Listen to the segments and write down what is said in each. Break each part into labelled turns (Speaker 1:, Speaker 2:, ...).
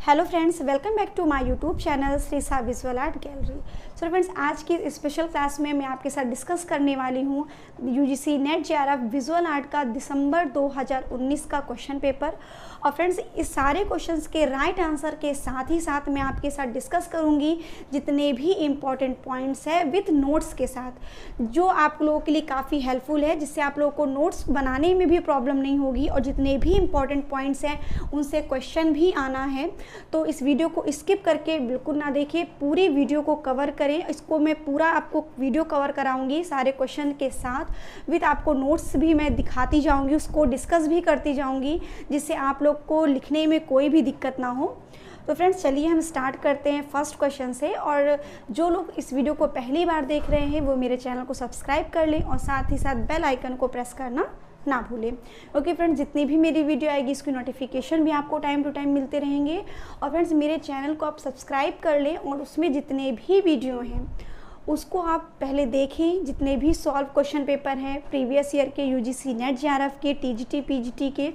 Speaker 1: Hello friends, welcome back to my YouTube channel Shreesa visual art gallery. So friends, आज की special class में मैं आपके साथ डिस्कस करने वाली हूँ UGC net JRF visual art का दिसंबर 2019 का क्वेश्चन पेपर। और फ्रेंड्स, इस सारे क्वेश्चंस के राइट आंसर के साथ ही साथ मैं आपके साथ डिस्कस करूँगी जितने भी इम्पॉर्टेंट पॉइंट्स है विथ नोट्स के साथ, जो आप लोगों के लिए काफ़ी हेल्पफुल है, जिससे आप लोगों को नोट्स बनाने में भी प्रॉब्लम नहीं होगी और जितने भी इम्पॉर्टेंट पॉइंट्स हैं उनसे क्वेश्चन भी आना है। तो इस वीडियो को स्किप करके बिल्कुल ना देखिए, पूरी वीडियो को कवर करें। इसको मैं पूरा आपको वीडियो कवर कराऊंगी सारे क्वेश्चन के साथ, विद आपको नोट्स भी मैं दिखाती जाऊंगी, उसको डिस्कस भी करती जाऊंगी, जिससे आप लोग को लिखने में कोई भी दिक्कत ना हो। तो फ्रेंड्स, चलिए हम स्टार्ट करते हैं फर्स्ट क्वेश्चन से। और जो लोग इस वीडियो को पहली बार देख रहे हैं वो मेरे चैनल को सब्सक्राइब कर लें और साथ ही साथ बेल आइकन को प्रेस करना ना भूलें। ओके फ्रेंड्स, जितनी भी मेरी वीडियो आएगी इसकी नोटिफिकेशन भी आपको टाइम टू टाइम मिलते रहेंगे। और फ्रेंड्स, मेरे चैनल को आप सब्सक्राइब कर लें और उसमें जितने भी वीडियो हैं उसको आप पहले देखें। जितने भी सॉल्व क्वेश्चन पेपर हैं प्रीवियस ईयर के, यूजीसी नेट जेआरएफ के, टीजीटी पीजीटी के,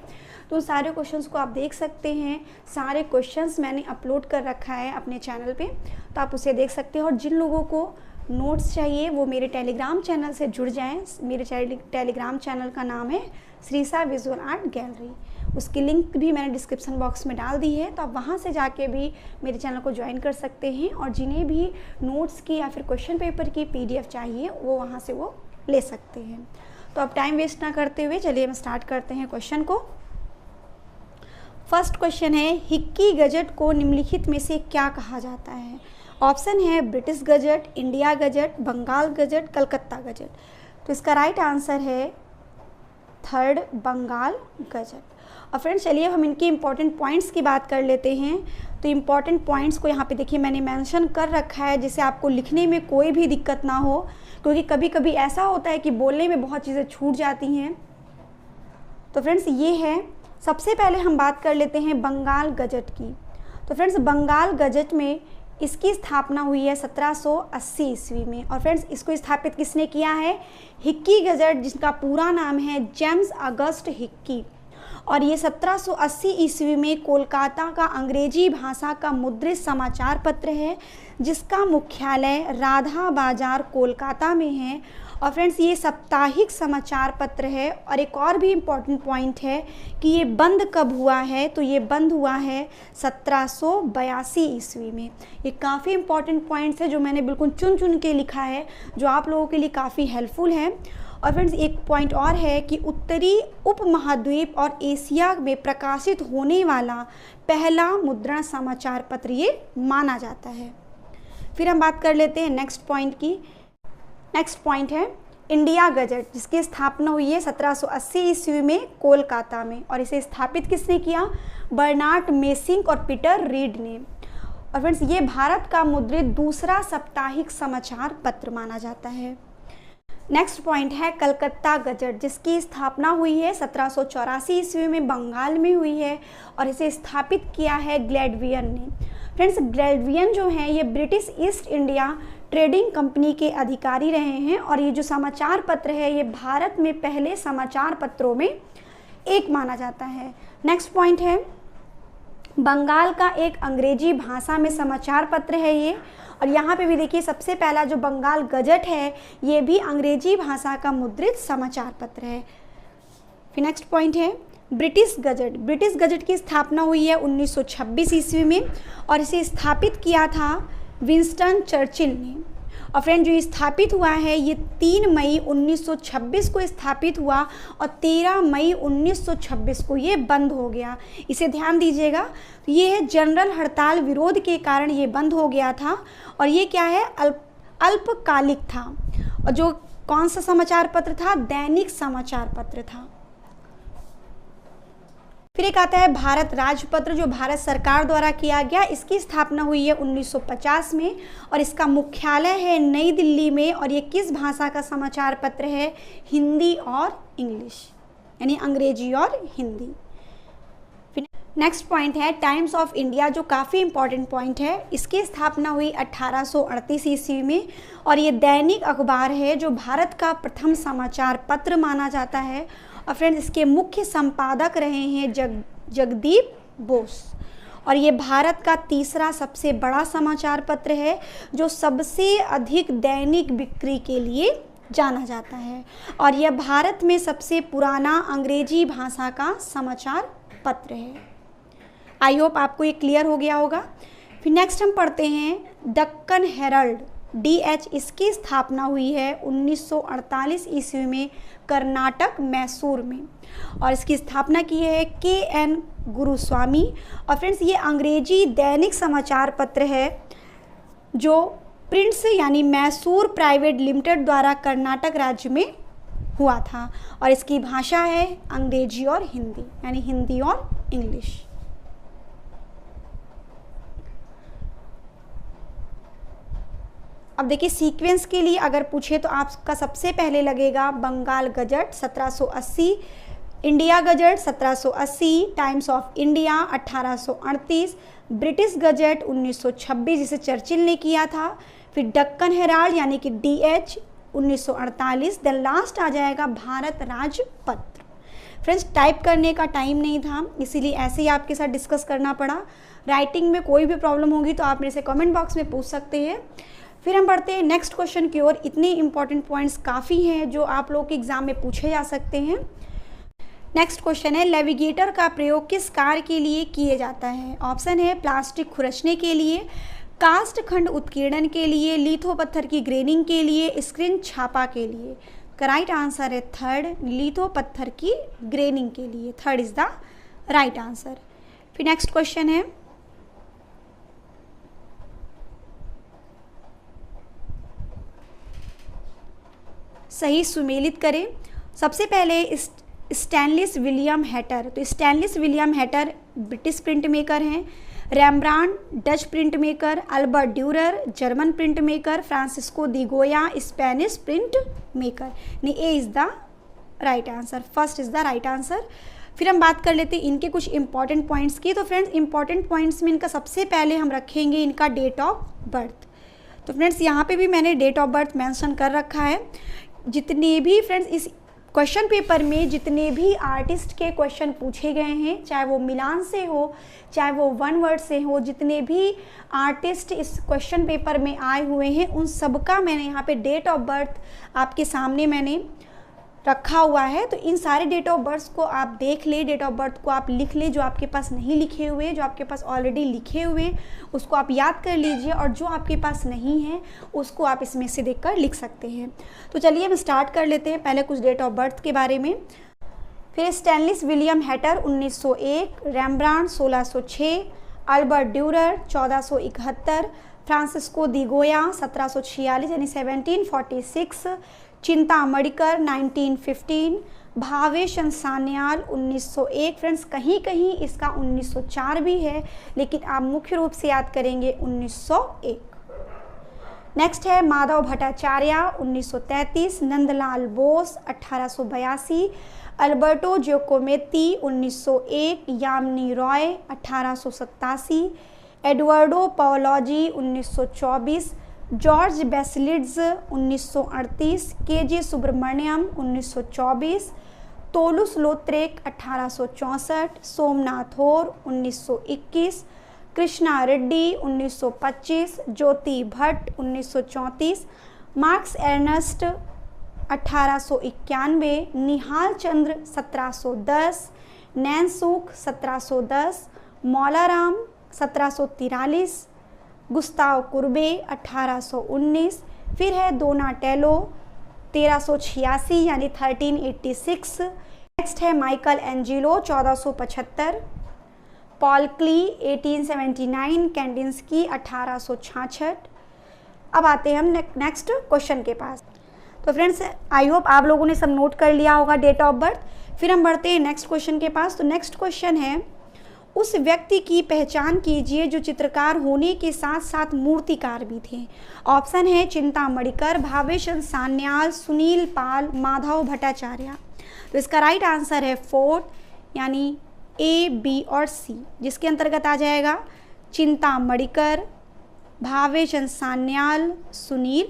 Speaker 1: तो सारे क्वेश्चंस को आप देख सकते हैं। सारे क्वेश्चंस मैंने अपलोड कर रखा है अपने चैनल पे, तो आप उसे देख सकते हैं। और जिन लोगों को नोट्स चाहिए वो मेरे टेलीग्राम चैनल से जुड़ जाएं। मेरे टेलीग्राम चैनल का नाम है श्रीसा विजुअल आर्ट गैलरी। उसकी लिंक भी मैंने डिस्क्रिप्शन बॉक्स में डाल दी है, तो आप वहाँ से जाके भी मेरे चैनल को ज्वाइन कर सकते हैं। और जिन्हें भी नोट्स की या फिर क्वेश्चन पेपर की PDF चाहिए वो वहाँ से वो ले सकते हैं। तो अब टाइम वेस्ट ना करते हुए चलिए हम स्टार्ट करते हैं क्वेश्चन को। फर्स्ट क्वेश्चन है, हिक्की गजट को निम्नलिखित में से क्या कहा जाता है? ऑप्शन है British gazette, India gazette, Bengal gazette, Calcutta gazette. तो इसका राइट आंसर है थर्ड, बंगाल गजट। और फ्रेंड्स, चलिए हम इनके इम्पॉर्टेंट पॉइंट्स की बात कर लेते हैं। तो इम्पॉर्टेंट पॉइंट्स को यहाँ पे देखिए मैंने मेंशन कर रखा है, जिससे आपको लिखने में कोई भी दिक्कत ना हो, क्योंकि कभी कभी ऐसा होता है कि बोलने में बहुत चीज़ें छूट जाती हैं। तो फ्रेंड्स, ये है, सबसे पहले हम बात कर लेते हैं बंगाल गजट की। तो फ्रेंड्स, बंगाल गजट में इसकी स्थापना हुई है 1780 ईस्वी में। और फ्रेंड्स, इसको स्थापित किसने किया है? हिक्की गजट, जिसका पूरा नाम है जेम्स अगस्ट हिक्की। और ये 1780 ईस्वी में कोलकाता का अंग्रेजी भाषा का मुद्रित समाचार पत्र है, जिसका मुख्यालय राधा बाजार कोलकाता में है। और फ्रेंड्स, ये साप्ताहिक समाचार पत्र है। और एक और भी इम्पॉर्टेंट पॉइंट है कि ये बंद कब हुआ है? तो ये बंद हुआ है 1782 ईस्वी में। ये काफ़ी इम्पॉर्टेंट पॉइंट्स है जो मैंने बिल्कुल चुन चुन के लिखा है, जो आप लोगों के लिए काफ़ी हेल्पफुल है। और फ्रेंड्स, एक पॉइंट और है कि उत्तरी उपमहाद्वीप और एशिया में प्रकाशित होने वाला पहला मुद्रण समाचार पत्र ये माना जाता है। फिर हम बात कर लेते हैं नेक्स्ट पॉइंट की। नेक्स्ट पॉइंट है इंडिया गजट, जिसकी स्थापना हुई है 1780 ईस्वी में कोलकाता में। और इसे स्थापित किसने किया? बर्नार्ड मेसिंग और पीटर रीड ने। और फ्रेंड्स, ये भारत का मुद्रित दूसरा साप्ताहिक समाचार पत्र माना जाता है। नेक्स्ट पॉइंट है कलकत्ता गजट, जिसकी स्थापना हुई है 1784 ईस्वी में, बंगाल में हुई है। और इसे स्थापित किया है ग्लैडवियन ने। फ्रेंड्स, ग्लैडवियन जो है ये British east India trading company के अधिकारी रहे हैं। और ये जो समाचार पत्र है ये भारत में पहले समाचार पत्रों में एक माना जाता है। नेक्स्ट पॉइंट है बंगाल का एक अंग्रेजी भाषा में समाचार पत्र है ये। और यहाँ पे भी देखिए सबसे पहला जो बंगाल गजट है ये भी अंग्रेजी भाषा का मुद्रित समाचार पत्र है। फिर नेक्स्ट पॉइंट है ब्रिटिश गजट। ब्रिटिश गजट की स्थापना हुई है 1926 ईस्वी में। और इसे स्थापित किया था विंस्टन चर्चिल ने। और फ्रेंड, जो स्थापित हुआ है ये 3 मई 1926 को स्थापित हुआ और 13 मई 1926 को ये बंद हो गया। इसे ध्यान दीजिएगा, ये है जनरल हड़ताल विरोध के कारण ये बंद हो गया था। और ये क्या है? अल्पकालिक था। और जो कौन सा समाचार पत्र था? दैनिक समाचार पत्र था। फिर एक आता है भारत राजपत्र, जो भारत सरकार द्वारा किया गया। इसकी स्थापना हुई है 1950 में और इसका मुख्यालय है नई दिल्ली में। और ये किस भाषा का समाचार पत्र है? हिंदी और इंग्लिश, यानी अंग्रेजी और हिंदी। फिर नेक्स्ट पॉइंट है टाइम्स ऑफ इंडिया, जो काफ़ी इंपॉर्टेंट पॉइंट है। इसकी स्थापना हुई 1838 ईस्वी में। और ये दैनिक अखबार है जो भारत का प्रथम समाचार पत्र माना जाता है। और फ्रेंड्स, इसके मुख्य संपादक रहे हैं जगदीप बोस। और ये भारत का तीसरा सबसे बड़ा समाचार पत्र है जो सबसे अधिक दैनिक बिक्री के लिए जाना जाता है, और यह भारत में सबसे पुराना अंग्रेजी भाषा का समाचार पत्र है। आई होप आपको ये क्लियर हो गया होगा। फिर नेक्स्ट हम पढ़ते हैं दक्कन हेरल्ड, DH, इसकी स्थापना हुई है 1948 ईस्वी में कर्नाटक मैसूर में, और इसकी स्थापना की है KN गुरुस्वामी। और फ्रेंड्स ये अंग्रेजी दैनिक समाचार पत्र है जो प्रिंट्स यानी मैसूर प्राइवेट लिमिटेड द्वारा कर्नाटक राज्य में हुआ था, और इसकी भाषा है अंग्रेजी और हिंदी, यानी हिंदी और इंग्लिश। अब देखिए सीक्वेंस के लिए अगर पूछे तो आपका सबसे पहले लगेगा Bengal gazette 1780, India gazette 1780, Times of India 1838, British gazette 1926 जिसे चर्चिल ने किया था, फिर दक्कन हेराल्ड यानी कि DH 1948, देन लास्ट आ जाएगा भारत राजपत्र। फ्रेंड्स टाइप करने का टाइम नहीं था, इसीलिए ऐसे ही आपके साथ डिस्कस करना पड़ा। राइटिंग में कोई भी प्रॉब्लम होगी तो आप मेरे से कमेंट बॉक्स में पूछ सकते हैं। फिर हम बढ़ते हैं नेक्स्ट क्वेश्चन की ओर। इतने इंपॉर्टेंट पॉइंट्स काफ़ी हैं जो आप लोग के एग्जाम में पूछे जा सकते हैं। नेक्स्ट क्वेश्चन है नेविगेटर का प्रयोग किस कार्य के लिए किया जाता है? ऑप्शन है प्लास्टिक खुरचने के लिए, कास्ट खंड उत्कीर्णन के लिए, लिथो पत्थर की ग्रेनिंग के लिए, स्क्रीन छापा के लिए। राइट आंसर है थर्ड, लिथो पत्थर की ग्रेनिंग के लिए। Third is the right answer. फिर नेक्स्ट क्वेश्चन है सही सुमेलित करें। सबसे पहले स्टैनलिस विलियम हैटर, तो Stanley William Hayter British print maker हैं, Rembrandt Dutch print maker, Albert Durer German print maker, Francisco de Goya Spanish print maker. नहीं, A is the right answer, first is the right answer. फिर हम बात कर लेते हैं इनके कुछ इंपॉर्टेंट पॉइंट्स की। तो फ्रेंड्स इंपॉर्टेंट पॉइंट्स में इनका सबसे पहले हम रखेंगे इनका डेट ऑफ बर्थ। तो फ्रेंड्स यहाँ पे भी मैंने डेट ऑफ बर्थ मेंशन कर रखा है। जितने भी फ्रेंड्स इस क्वेश्चन पेपर में जितने भी आर्टिस्ट के क्वेश्चन पूछे गए हैं, चाहे वो मिलान से हो चाहे वो वन वर्ड से हो, जितने भी आर्टिस्ट इस क्वेश्चन पेपर में आए हुए हैं उन सबका मैंने यहाँ पे डेट ऑफ बर्थ आपके सामने मैंने रखा हुआ है। तो इन सारे डेट ऑफ बर्थ को आप देख ले, डेट ऑफ बर्थ को आप लिख ले, जो आपके पास नहीं लिखे हुए, जो आपके पास ऑलरेडी लिखे हुए उसको आप याद कर लीजिए, और जो आपके पास नहीं है उसको आप इसमें से देखकर लिख सकते हैं। तो चलिए हम स्टार्ट कर लेते हैं पहले कुछ डेट ऑफ बर्थ के बारे में। फिर Stanley William Hayter 1901, Rembrandt 1606, Albert Durer 1471, Francisco de Goya 1746 यानी 1746, चिंता मणिकर 1915, भावेशन सान्याल 1901। फ्रेंड्स कहीं कहीं इसका 1904 भी है, लेकिन आप मुख्य रूप से याद करेंगे 1901। नेक्स्ट है Madhav Bhattacharya 1933, Nandlal Bose 1882, Alberto Giacometti 1901, Jamini Roy 1887, Eduardo Paolozzi 1924, George Baselitz 1938, KJ Subramanyan 1924, Toulouse Lautrec 1864, Somnath Hore 1921, Krishna Reddy 1925, Jyoti Bhatt 1934, Max Ernst 1891, Nihal Chand 1710, Nainsukh 1710, Molaram 1743, Gustave Courbet 1819, फिर है डोनाटेलो 1386 यानी 1386। नेक्स्ट है माइकल एंजिलो 1475, पॉल क्ली 1879, कैंडिंस्की 1866। अब आते हैं हम नेक्स्ट क्वेश्चन के पास। तो फ्रेंड्स आई होप आप लोगों ने सब नोट कर लिया होगा डेट ऑफ बर्थ। फिर हम बढ़ते हैं नेक्स्ट क्वेश्चन के पास। तो नेक्स्ट क्वेश्चन है उस व्यक्ति की पहचान कीजिए जो चित्रकार होने के साथ साथ मूर्तिकार भी थे। ऑप्शन है चिंता मणिकर, भावेशन सान्याल, सुनील पाल, माधव भट्टाचार्य। तो इसका राइट आंसर है फोर्थ यानी A, B और C, जिसके अंतर्गत आ जाएगा चिंता मणिकर, भावेशन सान्याल, सुनील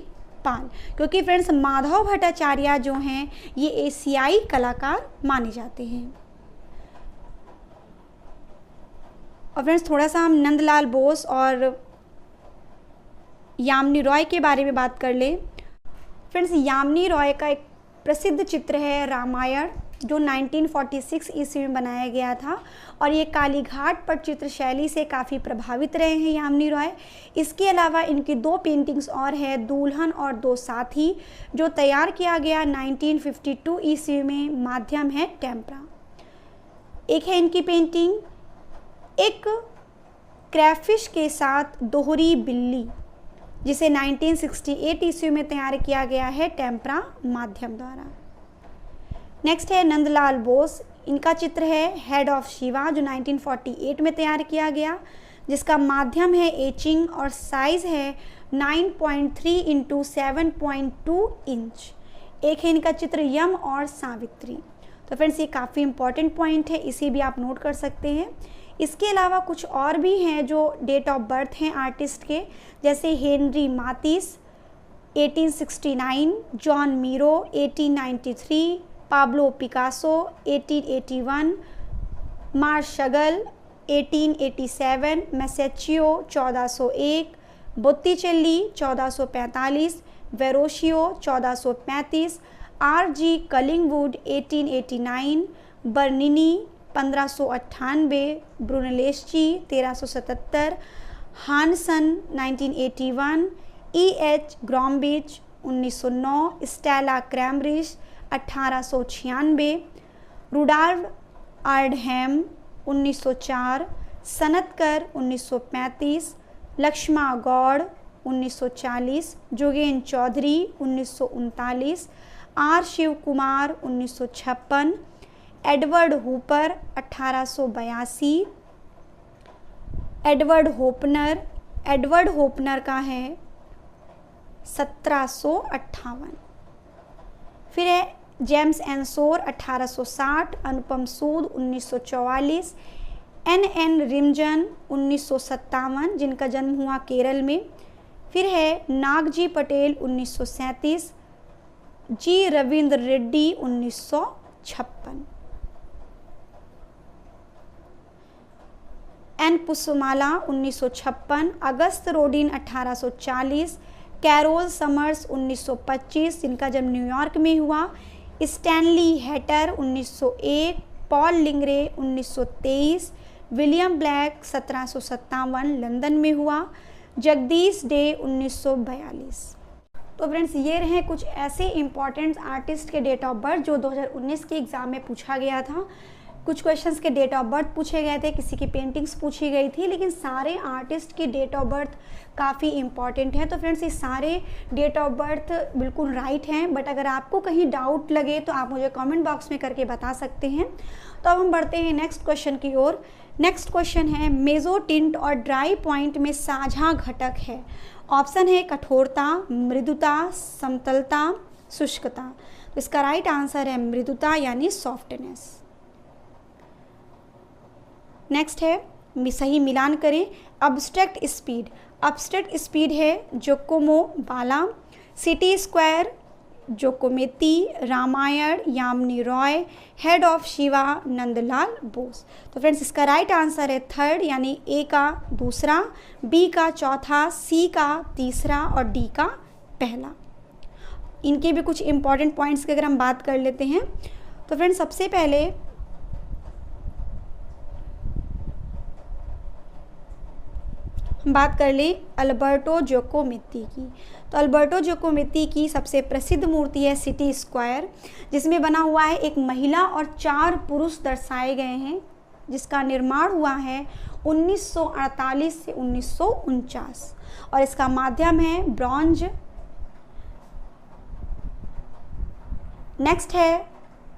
Speaker 1: पाल। क्योंकि फ्रेंड्स माधव भट्टाचार्य जो हैं ये एशियाई कलाकार माने जाते हैं। और फ्रेंड्स थोड़ा सा हम नंदलाल बोस और यामिनी रॉय के बारे में बात कर ले। फ्रेंड्स यामिनी रॉय का एक प्रसिद्ध चित्र है रामायण, जो 1946 ईस्वी में बनाया गया था, और ये कालीघाट पर चित्र शैली से काफ़ी प्रभावित रहे हैं यामिनी रॉय। इसके अलावा इनकी 2 पेंटिंग्स और है, दुल्हन और 2 साथी, जो तैयार किया गया 1952 ईस्वी में, माध्यम है टेम्परा। एक है इनकी पेंटिंग एक क्रैफिश के साथ दोहरी बिल्ली, जिसे 1968 ईस्वी में तैयार किया गया है टेम्परा माध्यम द्वारा। नेक्स्ट है नंदलाल बोस, इनका चित्र है हेड ऑफ शिवा, जो 1948 में तैयार किया गया, जिसका माध्यम है एचिंग और साइज है 9.3 × 7.2 इंच। एक है इनका चित्र यम और सावित्री। तो फ्रेंड्स ये काफ़ी इंपॉर्टेंट पॉइंट है, इसे भी आप नोट कर सकते हैं। इसके अलावा कुछ और भी हैं जो डेट ऑफ बर्थ हैं आर्टिस्ट के, जैसे Henri Matisse 1869, Joan Miro 1893, Pablo Picasso 1881, Marc Chagall 1887, Masaccio 1401, Botticelli 1445, Verrocchio 1435, R.G. Collingwood 1889, Bernini 1598, Brunelleschi 1377, Hanson 1981, E.H. Gombrich 1909, Stella Kramrisch 1896, Rudolf Arnheim 1904, Sanat Kar 1935, Laxma Goud 1940, Jogen Chowdhury 1939, R. Shiv Kumar 1956, Edward Hopper 1882, Edward Hoppner का है 1758। फिर है James एंसोर 1860, अनुपम सूद 1944, N. रिमजन 1957, जिनका जन्म हुआ केरल में। फिर है Nagji Patel 1937, G Ravinder Reddy 1956, N Pushpamala 1956, Auguste Rodin 1840, Carol Summers 1925, जिनका जन्म न्यूयॉर्क में हुआ, Stanley Hayter 1901, Paul Lingren 1923, William Blake 1757, London में हुआ, जगदीश डे 1942। तो फ्रेंड्स ये रहे कुछ ऐसे इंपॉर्टेंट आर्टिस्ट के डेट ऑफ बर्थ जो 2019 के एग्ज़ाम में पूछा गया था। कुछ क्वेश्चंस के डेट ऑफ बर्थ पूछे गए थे, किसी की पेंटिंग्स पूछी गई थी, लेकिन सारे आर्टिस्ट की डेट ऑफ बर्थ काफ़ी इंपॉर्टेंट है। तो फ्रेंड्स ये सारे डेट ऑफ बर्थ बिल्कुल राइट हैं, बट अगर आपको कहीं डाउट लगे तो आप मुझे कमेंट बॉक्स में करके बता सकते हैं। तो अब हम बढ़ते हैं नेक्स्ट क्वेश्चन की ओर। नेक्स्ट क्वेश्चन है मेजो टिंट और ड्राई पॉइंट में साझा घटक है। ऑप्शन है कठोरता, मृदुता, समतलता, शुष्कता। तो इसका राइट आंसर है मृदुता यानी सॉफ्टनेस। नेक्स्ट है सही मिलान करें। अब्स्ट्रैक्ट स्पीड, अब्स्ट्रैक्ट स्पीड है Giacomo Balla, city square Giacometti, Ramayan Jamini Roy, head of Shiva Nandlal Bose. तो फ्रेंड्स इसका राइट आंसर है थर्ड यानी ए का दूसरा, बी का चौथा, सी का तीसरा और डी का पहला। इनके भी कुछ इंपॉर्टेंट पॉइंट्स की अगर हम बात कर लेते हैं तो फ्रेंड्स सबसे पहले हम बात कर ले अल्बर्टो जोकोमेती की। तो अल्बर्टो जोकोमेती की सबसे प्रसिद्ध मूर्ति है सिटी स्क्वायर, जिसमें बना हुआ है एक महिला और 4 पुरुष दर्शाए गए हैं, जिसका निर्माण हुआ है 1948 से 1949 और इसका माध्यम है ब्रॉन्ज। नेक्स्ट है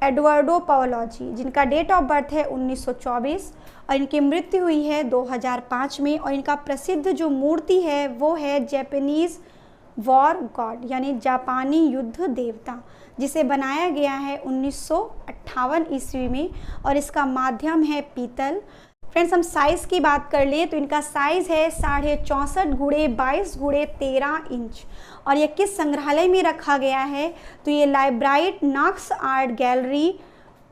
Speaker 1: एडवर्डो पाओलोजी, जिनका डेट ऑफ बर्थ है 1924 और इनकी मृत्यु हुई है 2005 में। और इनका प्रसिद्ध जो मूर्ति है वो है जैपनीज़ वॉर गॉड यानी जापानी युद्ध देवता, जिसे बनाया गया है 1958 ईस्वी में और इसका माध्यम है पीतल। फ्रेंड्स हम साइज़ की बात कर लें तो इनका साइज़ है 64.5 × 22 × 13 इंच। और यह किस संग्रहालय में रखा गया है तो ये Albright Knox art gallery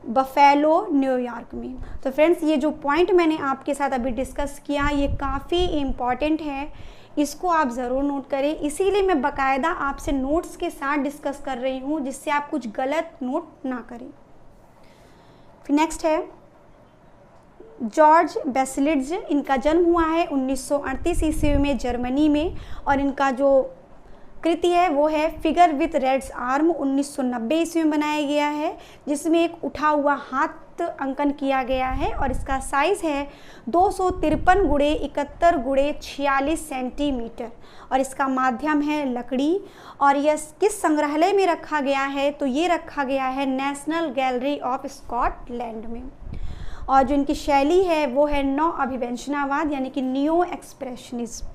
Speaker 1: Buffalo, New York में। तो फ्रेंड्स, ये जो पॉइंट मैंने आपके साथ अभी डिस्कस किया ये काफ़ी इम्पॉर्टेंट है, इसको आप ज़रूर नोट करें। इसीलिए मैं बाकायदा आपसे नोट्स के साथ डिस्कस कर रही हूँ, जिससे आप कुछ गलत नोट ना करें। फिर नेक्स्ट है जॉर्ज बेसिलिड्स। इनका जन्म हुआ है 1938 ईस्वी में जर्मनी में, और इनका जो कृति है वो है फिगर विथ रेड्स आर्म, 1990 ईस्वी में बनाया गया है, जिसमें एक उठा हुआ हाथ अंकन किया गया है, और इसका साइज़ है 253 गुणे 71 गुणे 46 सेंटीमीटर, और इसका माध्यम है लकड़ी। और यह किस संग्रहालय में रखा गया है, तो ये रखा गया है नेशनल गैलरी ऑफ स्कॉटलैंड में। और जो इनकी शैली है वो है नव अभिव्यंजनावाद, यानी कि न्यू एक्सप्रेशनिज्म।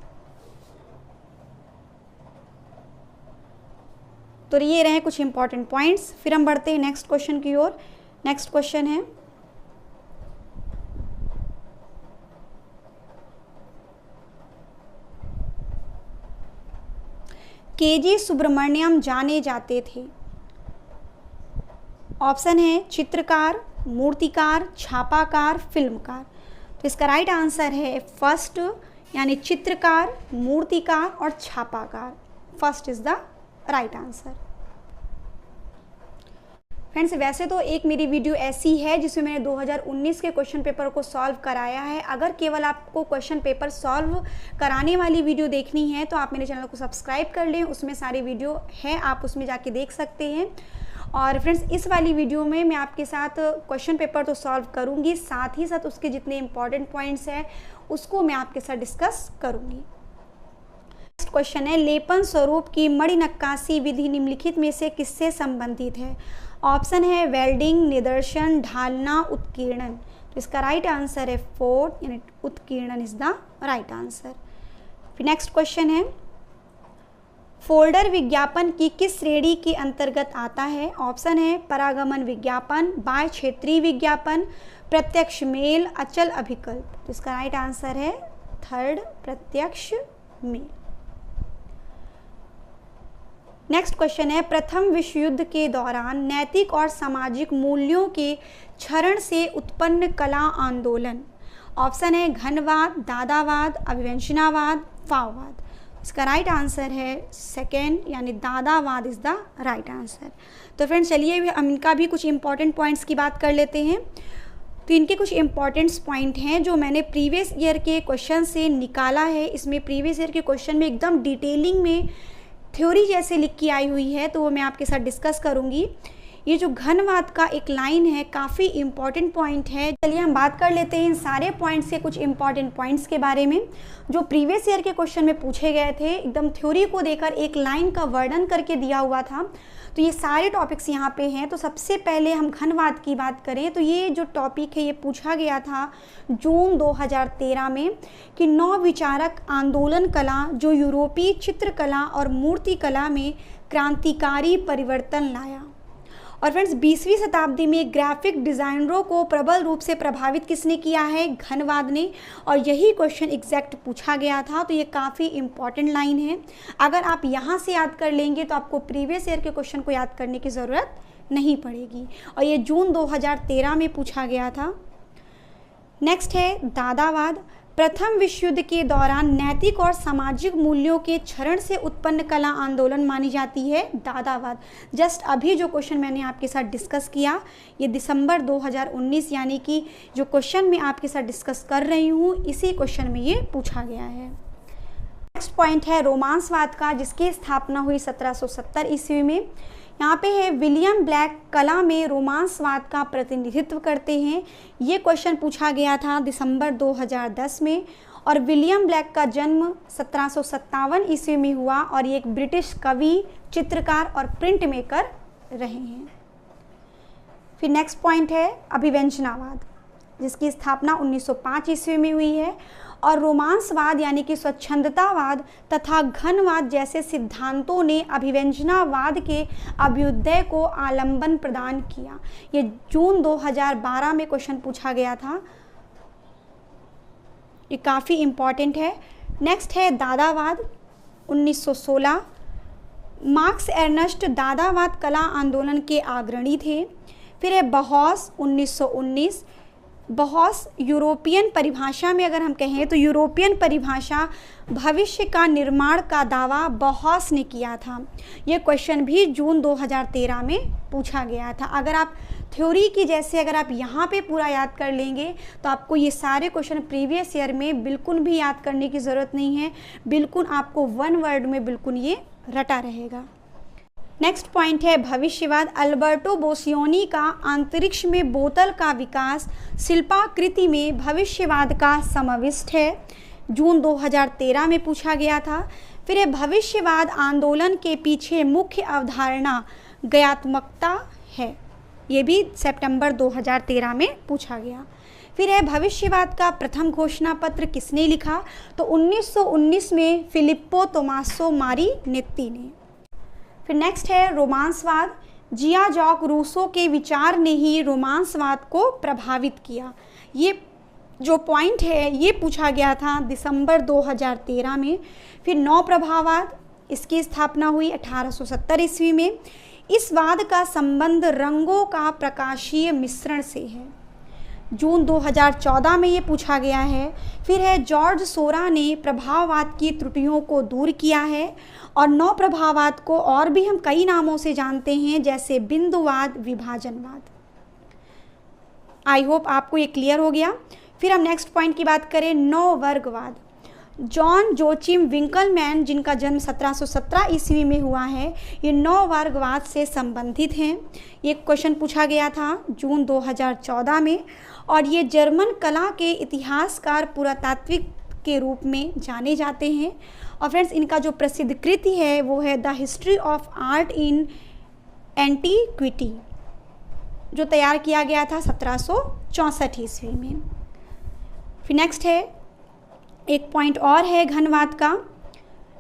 Speaker 1: तो ये रहे कुछ इंपॉर्टेंट पॉइंट्स। फिर हम बढ़ते हैं नेक्स्ट क्वेश्चन की ओर। नेक्स्ट क्वेश्चन है के.जी. सुब्रमण्यम जाने जाते थे। ऑप्शन है चित्रकार, मूर्तिकार, छापाकार, फिल्मकार। तो इसका राइट आंसर है फर्स्ट, यानी चित्रकार, मूर्तिकार और छापाकार। First is the right answer. Friends, वैसे तो एक मेरी वीडियो ऐसी है जिसमें मैंने 2019 के क्वेश्चन पेपर को सॉल्व कराया है। अगर केवल आपको क्वेश्चन पेपर सॉल्व कराने वाली वीडियो देखनी है तो आप मेरे चैनल को सब्सक्राइब कर लें, उसमें सारी वीडियो है, आप उसमें जाके देख सकते हैं। और फ्रेंड्स, इस वाली वीडियो में मैं आपके साथ क्वेश्चन पेपर तो सॉल्व करूंगी, साथ ही साथ उसके जितने इंपॉर्टेंट पॉइंट्स हैं उसको मैं आपके साथ डिस्कस करूंगी। नेक्स्ट क्वेश्चन है लेपन स्वरूप की मणि नक्काशी विधि निम्नलिखित में से किससे संबंधित है। ऑप्शन है वेल्डिंग, निदर्शन, ढालना, उत्कीर्णन। तो इसका राइट आंसर है फोर्थ, यानी उत्कीर्णन इज द राइट आंसर। फिर नेक्स्ट क्वेश्चन है फोल्डर विज्ञापन की किस श्रेणी के अंतर्गत आता है। ऑप्शन है परागमन विज्ञापन, बाह्य क्षेत्रीय विज्ञापन, प्रत्यक्ष मेल, अचल अभिकल्प। तो इसका राइट आंसर है थर्ड, प्रत्यक्ष मेल। नेक्स्ट क्वेश्चन है प्रथम विश्व युद्ध के दौरान नैतिक और सामाजिक मूल्यों के क्षरण से उत्पन्न कला आंदोलन। ऑप्शन है घनवाद, दादावाद, अभिव्यंजनावाद, फाववाद। इसका राइट आंसर है सेकेंड, यानी दादावाद इज द राइट आंसर। तो फ्रेंड्स, चलिए हम इनका भी कुछ इंपॉर्टेंट पॉइंट्स की बात कर लेते हैं। तो इनके कुछ इंपॉर्टेंट्स पॉइंट हैं जो मैंने प्रीवियस ईयर के क्वेश्चन से निकाला है। इसमें प्रीवियस ईयर के क्वेश्चन में एकदम डिटेलिंग में थ्योरी जैसे लिख के आई हुई है, तो वो मैं आपके साथ डिस्कस करूंगी। ये जो घनवाद का एक लाइन है काफ़ी इंपॉर्टेंट पॉइंट है। चलिए हम बात कर लेते हैं इन सारे पॉइंट्स के कुछ इंपॉर्टेंट पॉइंट्स के बारे में जो प्रीवियस ईयर के क्वेश्चन में पूछे गए थे। एकदम थ्योरी को देकर एक लाइन का वर्णन करके दिया हुआ था। तो ये सारे टॉपिक्स यहाँ पे हैं। तो सबसे पहले हम घनवाद की बात करें तो ये जो टॉपिक है ये पूछा गया था जून 2013 में कि नवविचारक आंदोलन कला जो यूरोपीय चित्रकला और मूर्ति कला में क्रांतिकारी परिवर्तन लाया। और फ्रेंड्स, 20वीं शताब्दी में ग्राफिक डिज़ाइनरों को प्रबल रूप से प्रभावित किसने किया है, घनवाद ने। और यही क्वेश्चन एग्जैक्ट पूछा गया था। तो ये काफ़ी इंपॉर्टेंट लाइन है। अगर आप यहाँ से याद कर लेंगे तो आपको प्रीवियस ईयर के क्वेश्चन को याद करने की ज़रूरत नहीं पड़ेगी। और ये जून 2013 में पूछा गया था। नेक्स्ट है दादावाद। प्रथम विश्व युद्ध के दौरान नैतिक और सामाजिक मूल्यों के क्षरण से उत्पन्न कला आंदोलन मानी जाती है दादावाद। जस्ट अभी जो क्वेश्चन मैंने आपके साथ डिस्कस किया ये दिसंबर 2019, यानी कि जो क्वेश्चन मैं आपके साथ डिस्कस कर रही हूँ इसी क्वेश्चन में ये पूछा गया है। नेक्स्ट पॉइंट है रोमांसवाद का, जिसकी स्थापना हुई 1770 ईस्वी में। यहाँ पे है विलियम ब्लैक कला में रोमांसवाद का प्रतिनिधित्व करते हैं। ये क्वेश्चन पूछा गया था दिसंबर 2010 में। और विलियम ब्लैक का जन्म 1757 ईस्वी में हुआ और ये एक ब्रिटिश कवि, चित्रकार और प्रिंट मेकर रहे हैं। फिर नेक्स्ट पॉइंट है अभिव्यंजनावाद, जिसकी स्थापना 1905 ईस्वी में हुई है। और रोमांसवाद यानी कि स्वच्छंदतावाद तथा घनवाद जैसे सिद्धांतों ने अभिव्यंजनावाद के अभ्युदय को आलंबन प्रदान किया। ये जून 2012 में क्वेश्चन पूछा गया था। ये काफ़ी इम्पॉर्टेंट है। नेक्स्ट है दादावाद 1916। मार्क्स एर्नस्ट दादावाद कला आंदोलन के अग्रणी थे। फिर है बहौस 1919। बहौस यूरोपियन परिभाषा में अगर हम कहें तो यूरोपियन परिभाषा भविष्य का निर्माण का दावा बहौस ने किया था। ये क्वेश्चन भी जून 2013 में पूछा गया था। अगर आप थ्योरी की जैसे अगर आप यहाँ पे पूरा याद कर लेंगे तो आपको ये सारे क्वेश्चन प्रीवियस ईयर में बिल्कुल भी याद करने की ज़रूरत नहीं है, बिल्कुल आपको वन वर्ड में बिल्कुल ये रटा रहेगा। नेक्स्ट पॉइंट है भविष्यवाद। अल्बर्टो बोसियोनी का अंतरिक्ष में बोतल का विकास शिल्पाकृति में भविष्यवाद का समाविष्ट है, जून 2013 में पूछा गया था। फिर है भविष्यवाद आंदोलन के पीछे मुख्य अवधारणा ज्ञात्मकता है, ये भी सितंबर 2013 में पूछा गया। फिर है भविष्यवाद का प्रथम घोषणा पत्र किसने लिखा, तो 1919 में फिलिप्पो तोमासो मारिनेत्ती ने। फिर नेक्स्ट है रोमांसवाद। जिया जॉक रूसो के विचार ने ही रोमांसवाद को प्रभावित किया। ये जो पॉइंट है ये पूछा गया था दिसंबर 2013 में। फिर नौ प्रभाववाद, इसकी स्थापना हुई 1870 ईस्वी में। इस वाद का संबंध रंगों का प्रकाशीय मिश्रण से है, जून 2014 में ये पूछा गया है। फिर है जॉर्ज सोरा ने प्रभाववाद की त्रुटियों को दूर किया है, और नौ प्रभाववाद को और भी हम कई नामों से जानते हैं, जैसे बिंदुवाद, विभाजनवाद। आई होप आपको ये क्लियर हो गया। फिर हम नेक्स्ट पॉइंट की बात करें, नौ वर्गवाद। जॉन जोचिम विंकलमैन, जिनका जन्म 1717 ईस्वी में हुआ है, ये नौ वर्गवाद से संबंधित हैं। ये क्वेश्चन पूछा गया था जून 2014 में, और ये जर्मन कला के इतिहासकार पुरातात्विक के रूप में जाने जाते हैं। और फ्रेंड्स इनका जो प्रसिद्ध कृति है वो है the history of art in antiquity, जो तैयार किया गया था 1764 ईस्वी में। फिर नेक्स्ट है एक पॉइंट और है घनवाद का।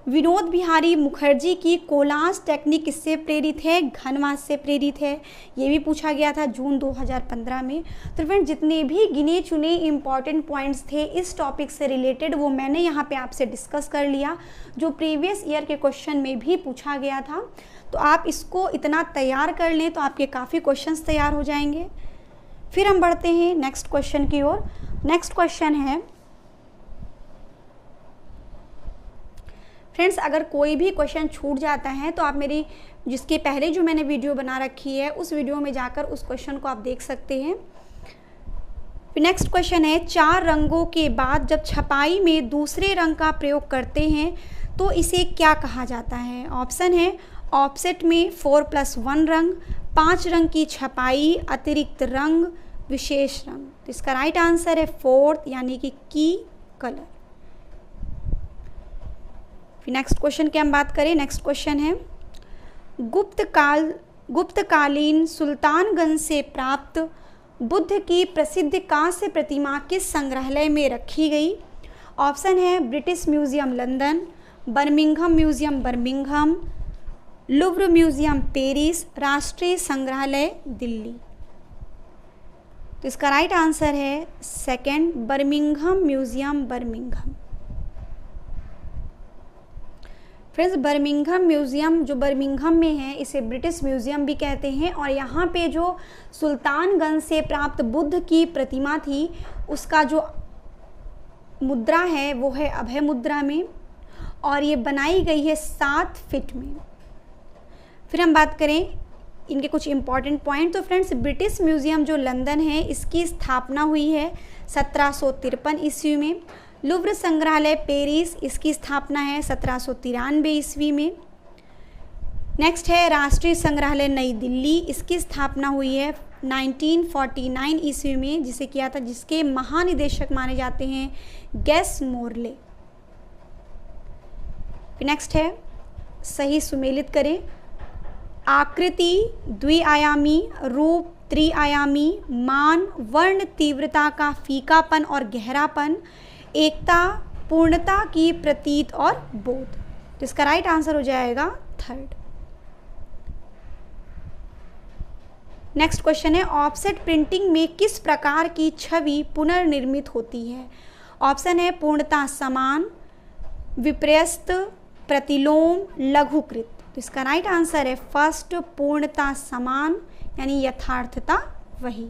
Speaker 1: विनोद बिहारी मुखर्जी की कोलाज टेक्निक किससे प्रेरित है, घनवाद से प्रेरित है, ये भी पूछा गया था जून 2015 में। तो फ्रेंड्स जितने भी गिने चुने इम्पॉर्टेंट पॉइंट्स थे इस टॉपिक से रिलेटेड वो मैंने यहाँ पे आपसे डिस्कस कर लिया, जो प्रीवियस ईयर के क्वेश्चन में भी पूछा गया था। तो आप इसको इतना तैयार कर लें तो आपके काफ़ी क्वेश्चंस तैयार हो जाएंगे। फिर हम बढ़ते हैं नेक्स्ट क्वेश्चन की ओर। नेक्स्ट क्वेश्चन है फ्रेंड्स, अगर कोई भी क्वेश्चन छूट जाता है तो आप मेरी जिसके पहले जो मैंने वीडियो बना रखी है उस वीडियो में जाकर उस क्वेश्चन को आप देख सकते हैं। फिर नेक्स्ट क्वेश्चन है, चार रंगों के बाद जब छपाई में दूसरे रंग का प्रयोग करते हैं तो इसे क्या कहा जाता है। ऑप्शन है ऑफसेट में 4+1 रंग, 5 रंग की छपाई, अतिरिक्त रंग, विशेष रंग। तो इसका राइट आंसर है 4th यानी कि की कलर। फिर नेक्स्ट क्वेश्चन की हम बात करें। नेक्स्ट क्वेश्चन है, गुप्तकालीन सुल्तानगंज से प्राप्त बुद्ध की प्रसिद्ध कांस्य प्रतिमा किस संग्रहालय में रखी गई। ऑप्शन है British museum London, Birmingham museum Birmingham, Louvre museum Paris, राष्ट्रीय संग्रहालय दिल्ली। तो इसका राइट आंसर है 2nd Birmingham museum Birmingham. Friends Birmingham museum जो बर्मिंघम में है इसे ब्रिटिश म्यूज़ियम भी कहते हैं, और यहाँ पे जो सुल्तानगंज से प्राप्त बुद्ध की प्रतिमा थी उसका जो मुद्रा है वो है अभय मुद्रा में, और ये बनाई गई है 7 फीट में। फिर हम बात करें इनके कुछ इम्पॉर्टेंट पॉइंट। तो फ्रेंड्स ब्रिटिश म्यूज़ियम जो लंदन है इसकी स्थापना हुई है 1753 ईस्वी में। लुव्र संग्रहालय पेरिस, इसकी स्थापना है 1793 ईस्वी में। नेक्स्ट है राष्ट्रीय संग्रहालय नई दिल्ली, इसकी स्थापना हुई है 1949 ईस्वी में, जिसे किया था जिसके महानिदेशक माने जाते हैं गैस मोरले। नेक्स्ट है सही सुमेलित करें। आकृति द्विआयामी, रूप त्रिआयामी, मान वर्ण तीव्रता का फीकापन और गहरापन, एकता पूर्णता की प्रतीत और बोध। तो इसका राइट आंसर हो जाएगा 3rd। नेक्स्ट क्वेश्चन है, ऑफसेट प्रिंटिंग में किस प्रकार की छवि पुनर्निर्मित होती है। ऑप्शन है पूर्णता समान, विपर्यस्त, प्रतिलोम, लघुकृत। तो इसका राइट आंसर है 1st पूर्णता समान यानी यथार्थता वही।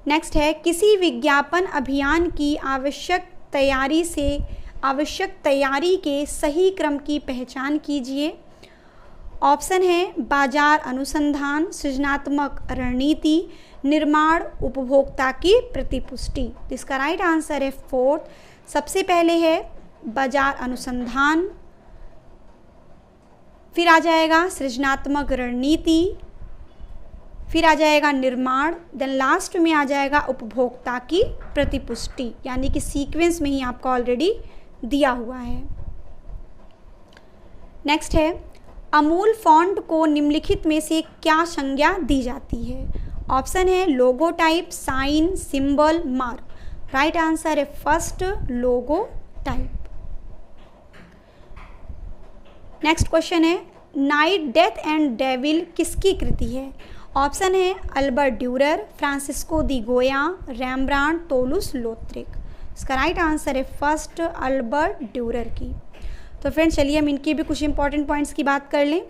Speaker 1: नेक्स्ट है, किसी विज्ञापन अभियान की आवश्यक तैयारी के सही क्रम की पहचान कीजिए। ऑप्शन है बाजार अनुसंधान, सृजनात्मक रणनीति, निर्माण, उपभोक्ता की प्रतिपुष्टि। इसका राइट आंसर है फोर्थ। सबसे पहले है बाजार अनुसंधान, फिर आ जाएगा सृजनात्मक रणनीति, फिर आ जाएगा निर्माण, देन लास्ट में आ जाएगा उपभोक्ता की प्रतिपुष्टि, यानी कि सीक्वेंस में ही आपको ऑलरेडी दिया हुआ है। नेक्स्ट है, अमूल फॉन्ट को निम्नलिखित में से क्या संज्ञा दी जाती है। ऑप्शन है logo type, sign, symbol, mark. Right answer है first, logo type. Next question है, नाइट, डेथ एंड डेविल किसकी कृति है। ऑप्शन है अल्बर्ट ड्यूरर, फ्रांसिस्को दी गोया, रैम्ब्रांड, टोलूस लौत्रिक। इसका राइट आंसर है फर्स्ट, अल्बर्ट ड्यूरर की। तो फ्रेंड्स चलिए हम इनके भी कुछ इंपॉर्टेंट पॉइंट्स की बात कर लें।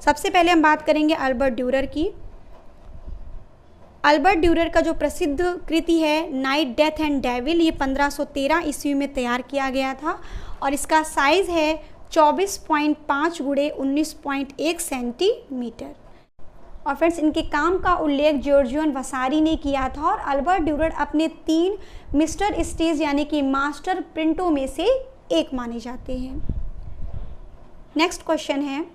Speaker 1: सबसे पहले हम बात करेंगे अल्बर्ट ड्यूरर की। अल्बर्ट ड्यूरर का जो प्रसिद्ध कृति है नाइट, डेथ एंड डेविल, ये 1513 ईस्वी में तैयार किया गया था और इसका साइज है 24.5 गुणे 19.1 सेंटीमीटर। और फ्रेंड्स इनके काम का उल्लेख जॉर्जियन वसारी ने किया था और अल्बर्ट ड्यूरर अपने 3 मिस्टर स्टेज यानी कि मास्टर प्रिंटों में से एक माने जाते हैं। नेक्स्ट क्वेश्चन है,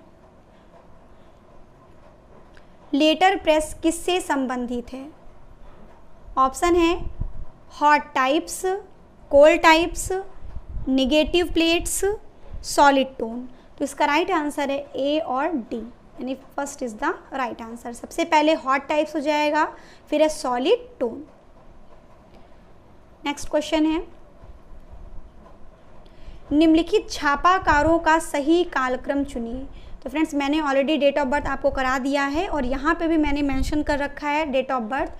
Speaker 1: लेटर प्रेस किससे संबंधित है। ऑप्शन है hot types, cold types, negative plates, solid tone. तो इसका राइट आंसर है ए और डी, यानी first is the right answer. सबसे पहले हॉट टाइप्स हो जाएगा, फिर है सॉलिड टोन। नेक्स्ट क्वेश्चन है, निम्नलिखित छापाकारों का सही कालक्रम चुनिए। तो फ्रेंड्स मैंने ऑलरेडी डेट ऑफ बर्थ आपको करा दिया है और यहाँ पे भी मैंने मेंशन कर रखा है डेट ऑफ बर्थ।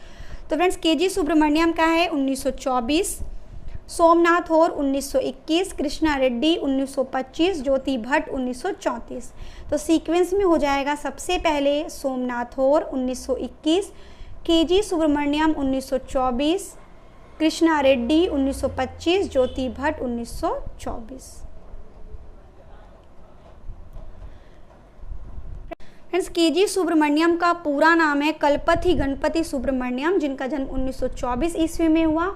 Speaker 1: तो फ्रेंड्स केजी सुब्रमण्यम का है 1924, सोमनाथ और 1921, कृष्णा रेड्डी 1925, ज्योति भट्ट 1934। तो सीक्वेंस में हो जाएगा सबसे पहले सोमनाथ और 1921, KG Subramaniam 1924, Krishna Reddy 1925, Jyoti Bhatt 1924। Friends KG Subramaniam का पूरा नाम है कलपति गणपति सुब्रमण्यम, जिनका जन्म 1924 ईस्वी में हुआ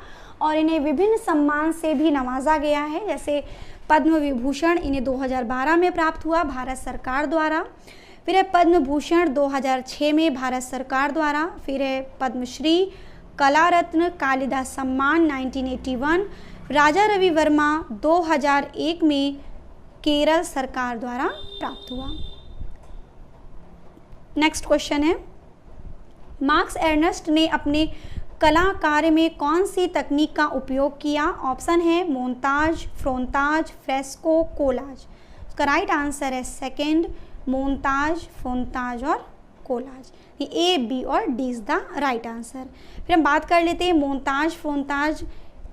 Speaker 1: और इन्हें विभिन्न सम्मान से भी नवाजा गया है। जैसे पद्म विभूषण इन्हें 2012 में प्राप्त हुआ भारत सरकार द्वारा, फिर है पद्म भूषण 2006 में भारत सरकार द्वारा, फिर है पद्मश्री, कला रत्न, कालिदास सम्मान 1981, राजा रवि वर्मा 2001 में केरल सरकार द्वारा प्राप्त हुआ। नेक्स्ट क्वेश्चन है, मार्क्स अर्नेस्ट ने अपने कला कार्य में कौन सी तकनीक का उपयोग किया। ऑप्शन है मोन्ताज, फ्रोंताज, फ्रेस्को, कोलाज। इसका राइट आंसर है सेकंड, मोन्ताज, फ्रोंताज और कोलाज। ये ए, बी और D is the right answer. फिर हम बात कर लेते हैं मोन्ताज फ्रोंताज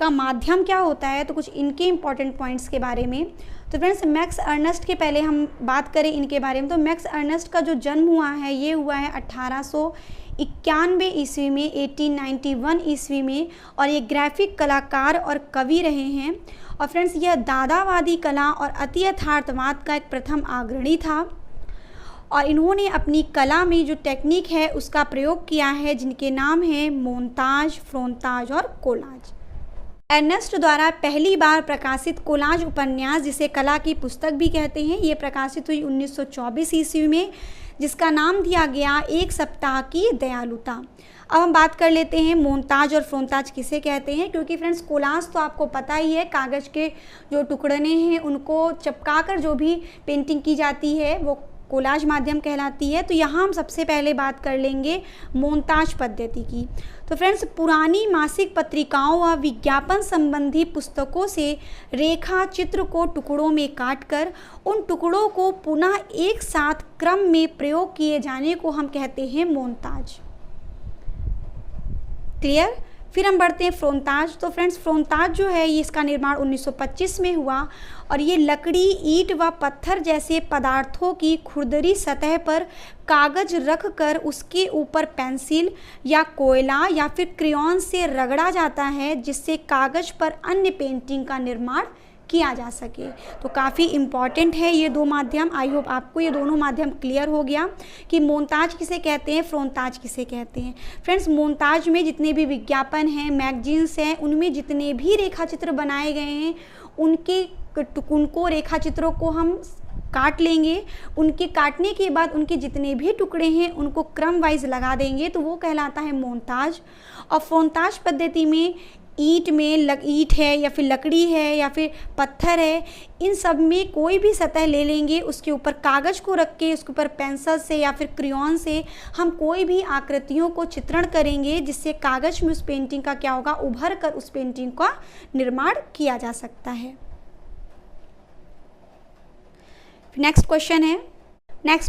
Speaker 1: का माध्यम क्या होता है, तो कुछ इनके इंपॉर्टेंट पॉइंट्स के बारे में। तो फ्रेंड्स मैक्स अर्नेस्ट के पहले हम बात करें इनके बारे में, तो मैक्स अर्नेस्ट का जो जन्म हुआ है ये हुआ है 1891 ईस्वी में, 1891 ईस्वी में, और ये ग्राफिक कलाकार और कवि रहे हैं। और फ्रेंड्स यह दादावादी कला और अति यथार्थवाद का एक प्रथम अग्रणी था और इन्होंने अपनी कला में जो टेक्निक है उसका प्रयोग किया है, जिनके नाम हैं मोन्ताज, फ्रोंताज और कोलाज। अर्नेस्ट द्वारा पहली बार प्रकाशित कोलाज उपन्यास, जिसे कला की पुस्तक भी कहते हैं, ये प्रकाशित हुई 1924 ईस्वी में, जिसका नाम दिया गया एक सप्ताह की दयालुता। अब हम बात कर लेते हैं मोन्ताज और फ्रोंताज किसे कहते हैं, क्योंकि फ्रेंड्स कोलाज तो आपको पता ही है, कागज़ के जो टुकड़े हैं उनको चिपकाकर जो भी पेंटिंग की जाती है वो कोलाज माध्यम कहलाती है। तो यहाँ हम सबसे पहले बात कर लेंगे मोन्ताज पद्धति की। तो फ्रेंड्स पुरानी मासिक पत्रिकाओं व विज्ञापन संबंधी पुस्तकों से रेखा चित्र को टुकड़ों में काटकर उन टुकड़ों को पुनः एक साथ क्रम में प्रयोग किए जाने को हम कहते हैं मोन्ताज। क्लियर। फिर हम बढ़ते हैं फ्रोंताज। तो फ्रेंड्स फ्रोंताज जो है ये इसका निर्माण 1925 में हुआ और ये लकड़ी, ईंट व पत्थर जैसे पदार्थों की खुरदरी सतह पर कागज रखकर उसके ऊपर पेंसिल या कोयला या फिर क्रेयॉन से रगड़ा जाता है, जिससे कागज पर अन्य पेंटिंग का निर्माण किया जा सके। तो काफ़ी इम्पॉर्टेंट है ये दो माध्यम। आई होप आपको ये दोनों माध्यम क्लियर हो गया कि मोनताज किसे कहते हैं, फ्रोंताज किसे कहते हैं। फ्रेंड्स मोनताज में जितने भी विज्ञापन हैं, मैगजीन्स हैं, उनमें जितने भी रेखाचित्र बनाए गए हैं उनको रेखाचित्रों को हम काट लेंगे। उनके काटने के बाद उनके जितने भी टुकड़े हैं उनको क्रम वाइज लगा देंगे, तो वो कहलाता है मोनताज। और फ्रोंताज पद्धति में ईंट है या फिर लकड़ी है या फिर पत्थर है, इन सब में कोई भी सतह ले लेंगे, उसके ऊपर कागज़ को रख के उसके ऊपर पेंसिल से या फिर क्रेयॉन से हम कोई भी आकृतियों को चित्रण करेंगे, जिससे कागज़ में उस पेंटिंग का क्या होगा, उभर कर उस पेंटिंग का निर्माण किया जा सकता है। नेक्स्ट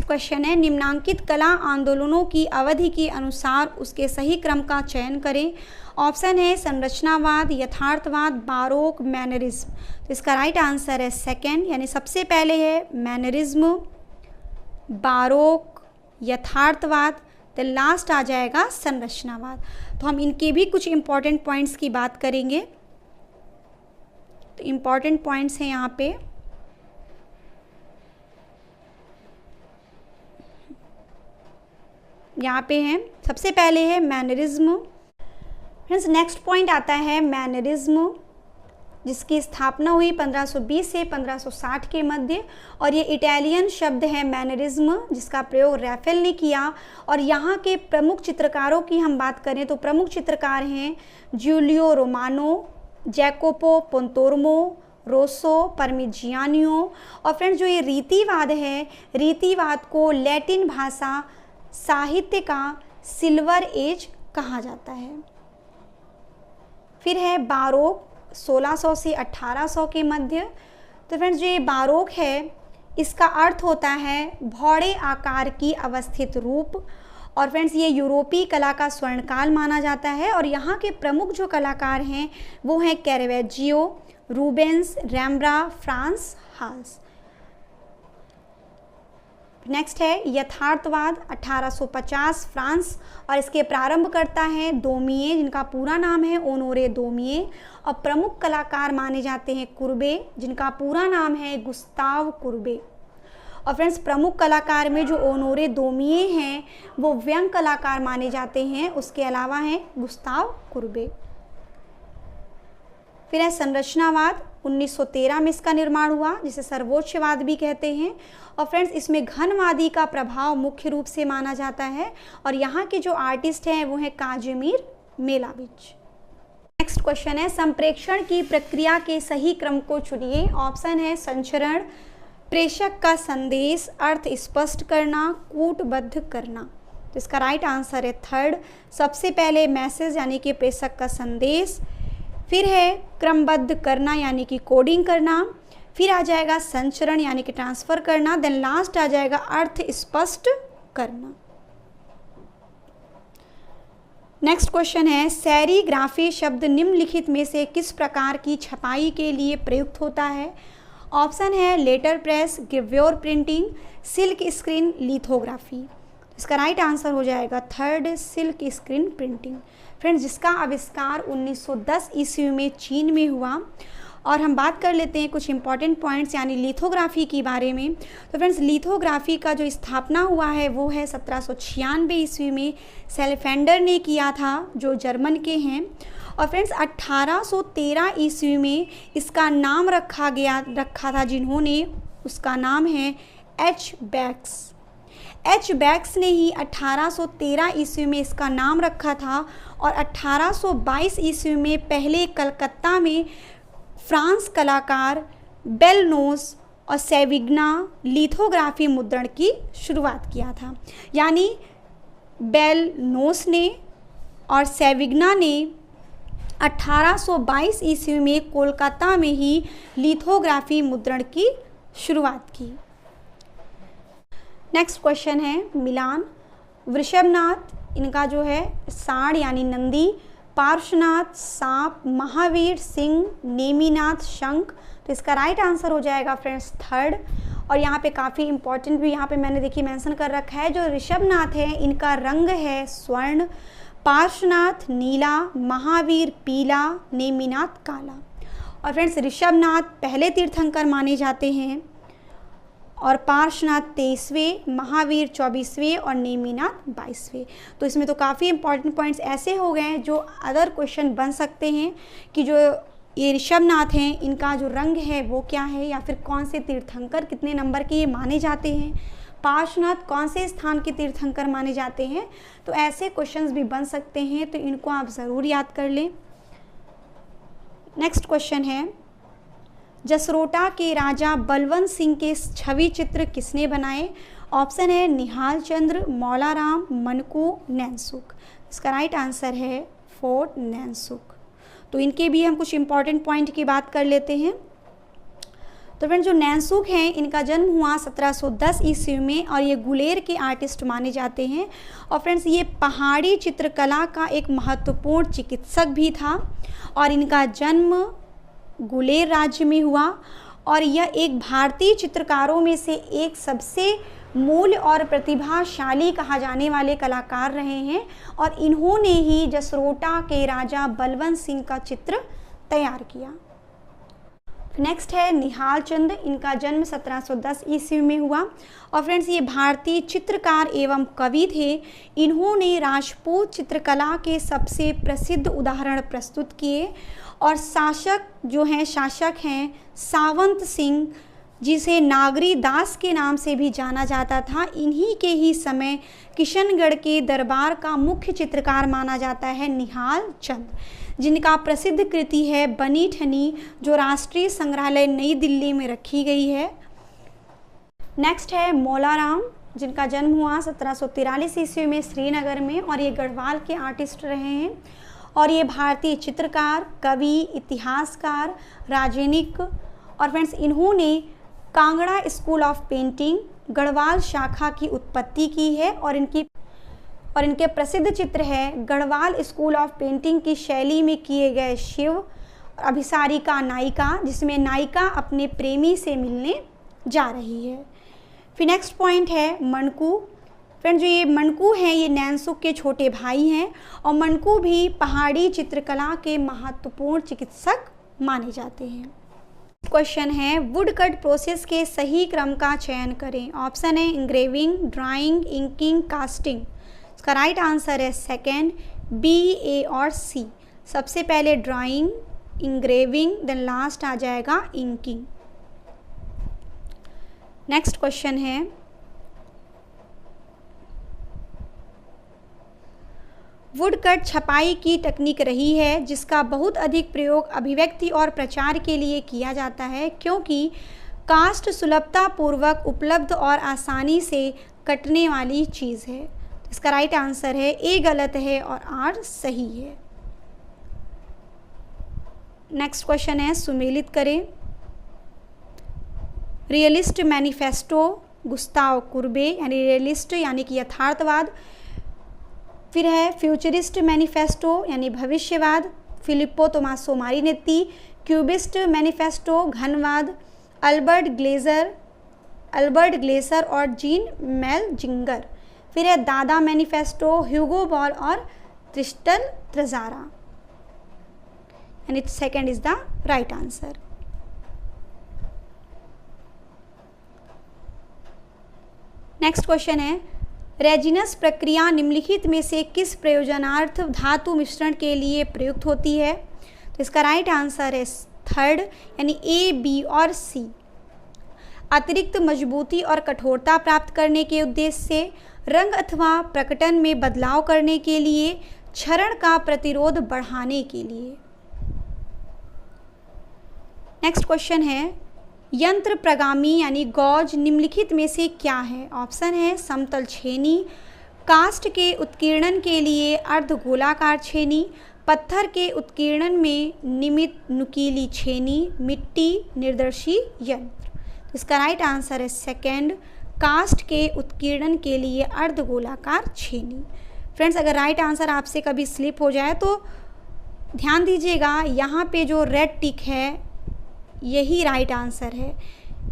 Speaker 1: क्वेश्चन है निम्नांकित कला आंदोलनों की अवधि के अनुसार उसके सही क्रम का चयन करें। ऑप्शन है संरचनावाद, यथार्थवाद, बारोक, मैनरिज्म। तो इसका राइट आंसर है सेकंड, यानी सबसे पहले है मैनरिज्म, बारोक, यथार्थवाद, तो लास्ट आ जाएगा संरचनावाद। तो हम इनके भी कुछ इंपॉर्टेंट पॉइंट्स की बात करेंगे। तो इंपॉर्टेंट पॉइंट्स हैं यहाँ पे, हैं सबसे पहले है मैनरिज्म। फ्रेंड्स नेक्स्ट पॉइंट आता है मैनरिज्म, जिसकी स्थापना हुई 1520 से 1560 के मध्य, और ये इटालियन शब्द है मैनरिज्म, जिसका प्रयोग रैफेल ने किया। और यहाँ के प्रमुख चित्रकारों की हम बात करें तो प्रमुख चित्रकार हैं जूलियो रोमानो, जैकोपो पोंतोर्मो, रोसो, परमिजियानियो। और फ्रेंड्स जो ये रीतिवाद है, रीतिवाद को लैटिन भाषा साहित्य का सिल्वर एज कहा जाता है। फिर है बारोक, 1600 से 1800 के मध्य। तो फ्रेंड्स जो ये बारोक है, इसका अर्थ होता है भौड़े आकार की अवस्थित रूप। और फ्रेंड्स ये यूरोपीय कला का स्वर्णकाल माना जाता है। और यहाँ के प्रमुख जो कलाकार हैं वो हैं कैरेवेजियो, रूबेंस, रैम्ब्रा, फ्रांस हाल्स। नेक्स्ट है यथार्थवाद, 1850 फ्रांस, और इसके प्रारंभकर्ता हैं दोमिए, जिनका पूरा नाम है ओनोरे दोमिए। और प्रमुख कलाकार माने जाते हैं कुर्बे, जिनका पूरा नाम है गुस्ताव कुर्बे। और फ्रेंड्स प्रमुख कलाकार में जो ओनोरे दोमिए हैं वो व्यंग कलाकार माने जाते हैं, उसके अलावा हैं गुस्ताव कुर्बे। फिर है संरचनावाद, 1913 में इसका निर्माण हुआ, जिसे सर्वोच्चवाद भी कहते हैं। और फ्रेंड्स इसमें घनवादी का प्रभाव मुख्य रूप से माना जाता है। और यहाँ के जो आर्टिस्ट हैं वो हैं काजिमिर मेलाविच। नेक्स्ट क्वेश्चन है संप्रेक्षण की प्रक्रिया के सही क्रम को चुनिए। ऑप्शन है संचरण, प्रेषक का संदेश, अर्थ स्पष्ट करना, कूटबद्ध करना। तो इसका राइट आंसर है थर्ड, सबसे पहले मैसेज यानी कि प्रेषक का संदेश, फिर है क्रमबद्ध करना यानी कि कोडिंग करना, फिर आ जाएगा संचरण यानी कि ट्रांसफ़र करना, देन लास्ट आ जाएगा अर्थ स्पष्ट करना। नेक्स्ट क्वेश्चन है सेरीग्राफी शब्द निम्नलिखित में से किस प्रकार की छपाई के लिए प्रयुक्त होता है। ऑप्शन है letter press, gravure printing, silk screen, lithography. इसका राइट आंसर हो जाएगा third, silk screen printing. Friends जिसका आविष्कार 1910 ईस्वी में चीन में हुआ। और हम बात कर लेते हैं कुछ इंपॉर्टेंट पॉइंट्स यानी लिथोग्राफी के बारे में। तो फ्रेंड्स लिथोग्राफी का जो स्थापना हुआ है वो है 1796 ईस्वी में सेल्फेंडर ने किया था, जो जर्मन के हैं। और फ्रेंड्स 1813 ईस्वी में इसका नाम रखा था जिन्होंने, उसका नाम है एच बैक्स ने ही 1813 ईस्वी में इसका नाम रखा था। और 1822 ईस्वी में पहले कलकत्ता में फ्रांस कलाकार बेलनोस और सेविग्ना लिथोग्राफी मुद्रण की शुरुआत किया था। यानी बेलनोस ने और सेविग्ना ने 1822 ईस्वी में कोलकाता में ही लिथोग्राफी मुद्रण की शुरुआत की। नेक्स्ट क्वेश्चन है मिलान, वृषभनाथ, इनका जो है सांड यानी नंदी पार्श्वनाथ सांप, महावीर सिंह, नेमिनाथ शंख। तो इसका राइट आंसर हो जाएगा फ्रेंड्स थर्ड। और यहाँ पे काफ़ी इंपॉर्टेंट भी यहाँ पे मैंने देखिए मेंशन कर रखा है, जो ऋषभनाथ है इनका रंग है स्वर्ण, पार्श्वनाथ नीला, महावीर पीला, नेमिनाथ काला। और फ्रेंड्स ऋषभनाथ पहले तीर्थंकर माने जाते हैं और पार्श्वनाथ 23वें, महावीर 24वें और नेमिनाथ 22वें। तो इसमें तो काफ़ी इंपॉर्टेंट पॉइंट्स ऐसे हो गए हैं जो अदर क्वेश्चन बन सकते हैं कि जो ये ऋषभनाथ हैं इनका जो रंग है वो क्या है, या फिर कौन से तीर्थंकर कितने नंबर के ये माने जाते हैं, पार्श्वनाथ कौन से स्थान के तीर्थंकर माने जाते हैं। तो ऐसे क्वेश्चंस भी बन सकते हैं, तो इनको आप ज़रूर याद कर लें। नेक्स्ट क्वेश्चन है, जसरोटा के राजा बलवंत सिंह के छवि चित्र किसने बनाए? ऑप्शन है निहाल चंद्र, मौलाराम, मनकू, नैनसुख। इसका राइट आंसर है फोर्ट नैनसुख। तो इनके भी हम कुछ इंपॉर्टेंट पॉइंट की बात कर लेते हैं। तो फ्रेंड्स जो नैनसुख हैं इनका जन्म हुआ 1710 ईस्वी में और ये गुलेर के आर्टिस्ट माने जाते हैं। और फ्रेंड्स ये पहाड़ी चित्रकला का एक महत्वपूर्ण चिकित्सक भी था और इनका जन्म गुलेर राज्य में हुआ और यह एक भारतीय चित्रकारों में से एक सबसे मूल और प्रतिभाशाली कहा जाने वाले कलाकार रहे हैं और इन्होंने ही जसरोटा के राजा बलवंत सिंह का चित्र तैयार किया। नेक्स्ट है निहाल चंद, इनका जन्म 1710 ईस्वी में हुआ और फ्रेंड्स ये भारतीय चित्रकार एवं कवि थे। इन्होंने राजपूत चित्रकला के सबसे प्रसिद्ध उदाहरण प्रस्तुत किए और शासक हैं सावंत सिंह, जिसे नागरी दास के नाम से भी जाना जाता था, इन्हीं के ही समय किशनगढ़ के दरबार का मुख्य चित्रकार माना जाता है निहाल चंद, जिनका प्रसिद्ध कृति है बनी ठनी, जो राष्ट्रीय संग्रहालय नई दिल्ली में रखी गई है। नेक्स्ट है मौलाराम, जिनका जन्म हुआ 1743 ईस्वी में श्रीनगर में और ये गढ़वाल के आर्टिस्ट रहे हैं और ये भारतीय चित्रकार, कवि, इतिहासकार, राजनीतिक और फ्रेंड्स इन्होंने Kangra school of painting Garhwal शाखा की उत्पत्ति की है और इनके प्रसिद्ध चित्र है गढ़वाल स्कूल ऑफ पेंटिंग की शैली में किए गए शिव, अभिसारिका नायिका, जिसमें नायिका अपने प्रेमी से मिलने जा रही है। फिर नेक्स्ट पॉइंट है मनकू। फ्रेंड जो ये मनकू हैं ये नैनसुख के छोटे भाई हैं और मनकू भी पहाड़ी चित्रकला के महत्वपूर्ण चिकित्सक माने जाते हैं। क्वेश्चन है वुड कट प्रोसेस के सही क्रम का चयन करें। ऑप्शन है इंग्रेविंग, ड्राइंग, इंकिंग, कास्टिंग। इसका राइट आंसर है सेकेंड, बी, ए और सी। सबसे पहले ड्राइंग, इंग्रेविंग, देन लास्ट आ जाएगा इंकिंग। नेक्स्ट क्वेश्चन है वुड कट छपाई की तकनीक रही है जिसका बहुत अधिक प्रयोग अभिव्यक्ति और प्रचार के लिए किया जाता है, क्योंकि कास्ट सुलभता पूर्वक उपलब्ध और आसानी से कटने वाली चीज़ है। इसका राइट आंसर है ए गलत है और आर सही है। नेक्स्ट क्वेश्चन है सुमेलित करें। रियलिस्ट मैनिफेस्टो गुस्ताव कुर्बे यानी रियलिस्ट यानी कि यथार्थवाद, फिर है फ्यूचरिस्ट मैनिफेस्टो यानी भविष्यवाद, Filippo Tommaso Marinetti, cubist manifesto घनवाद, अल्बर्ट ग्लेसर और जीन मेलजिंगर, फिर है दादा मैनिफेस्टो ह्यूगो बॉल और त्रिस्टल त्रेजारा, यानी second is the right answer. Next question है रेजिनस प्रक्रिया निम्नलिखित में से किस प्रयोजनार्थ धातु मिश्रण के लिए प्रयुक्त होती है? तो इसका राइट आंसर है थर्ड यानी ए, बी और सी। अतिरिक्त मजबूती और कठोरता प्राप्त करने के उद्देश्य से, रंग अथवा प्रकटन में बदलाव करने के लिए, क्षरण का प्रतिरोध बढ़ाने के लिए। नेक्स्ट क्वेश्चन है यंत्र प्रगामी यानी गॉज निम्नलिखित में से क्या है? ऑप्शन है समतल छेनी, कास्ट के उत्कीर्णन के लिए अर्धगोलाकार छेनी, पत्थर के उत्कीर्णन में नियमित नुकीली छेनी, मिट्टी निर्दर्शी यंत्र। इसका राइट आंसर है सेकेंड, कास्ट के उत्कीर्णन के लिए अर्धगोलाकार छेनी। फ्रेंड्स अगर राइट आंसर आपसे कभी स्लिप हो जाए तो ध्यान दीजिएगा, यहाँ पे जो रेड टिक है यही राइट आंसर है।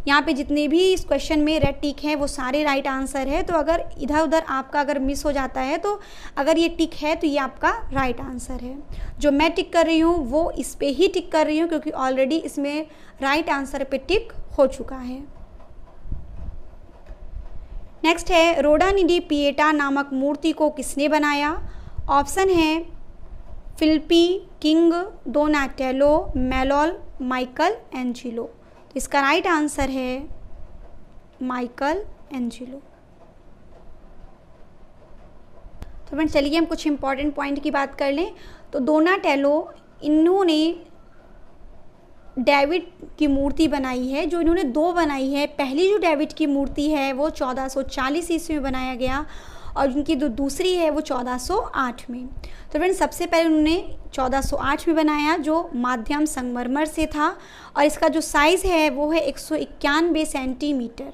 Speaker 1: यहाँ पे जितने भी इस क्वेश्चन में रेड टिक है वो सारे राइट आंसर है। तो अगर इधर उधर आपका अगर मिस हो जाता है तो अगर ये टिक है तो ये आपका राइट आंसर है। जो मैं टिक कर रही हूँ वो इस पे ही टिक कर रही हूँ क्योंकि ऑलरेडी इसमें राइट आंसर पे टिक हो चुका है। नेक्स्ट है, रोडानिडी पिएटा नामक मूर्ति को किसने बनाया? ऑप्शन है Filippi king, Donatello, Maillol, Michelangelo. तो इसका राइट आंसर है माइकल एंजिलो। तो फ्रेंड्स चलिए हम कुछ इंपॉर्टेंट पॉइंट की बात कर लें। तो डोनाटेलो, इन्होंने डेविड की मूर्ति बनाई है, जो इन्होंने 2 बनाई है। पहली जो डेविड की मूर्ति है वो 1440 ईस्वी में बनाया गया और उनकी जो दूसरी है वो 1408 में। तो फ्रेंड्स सबसे पहले उन्होंने 1408 में बनाया जो माध्यम संगमरमर से था और इसका जो साइज़ है वो है 191 सेंटीमीटर।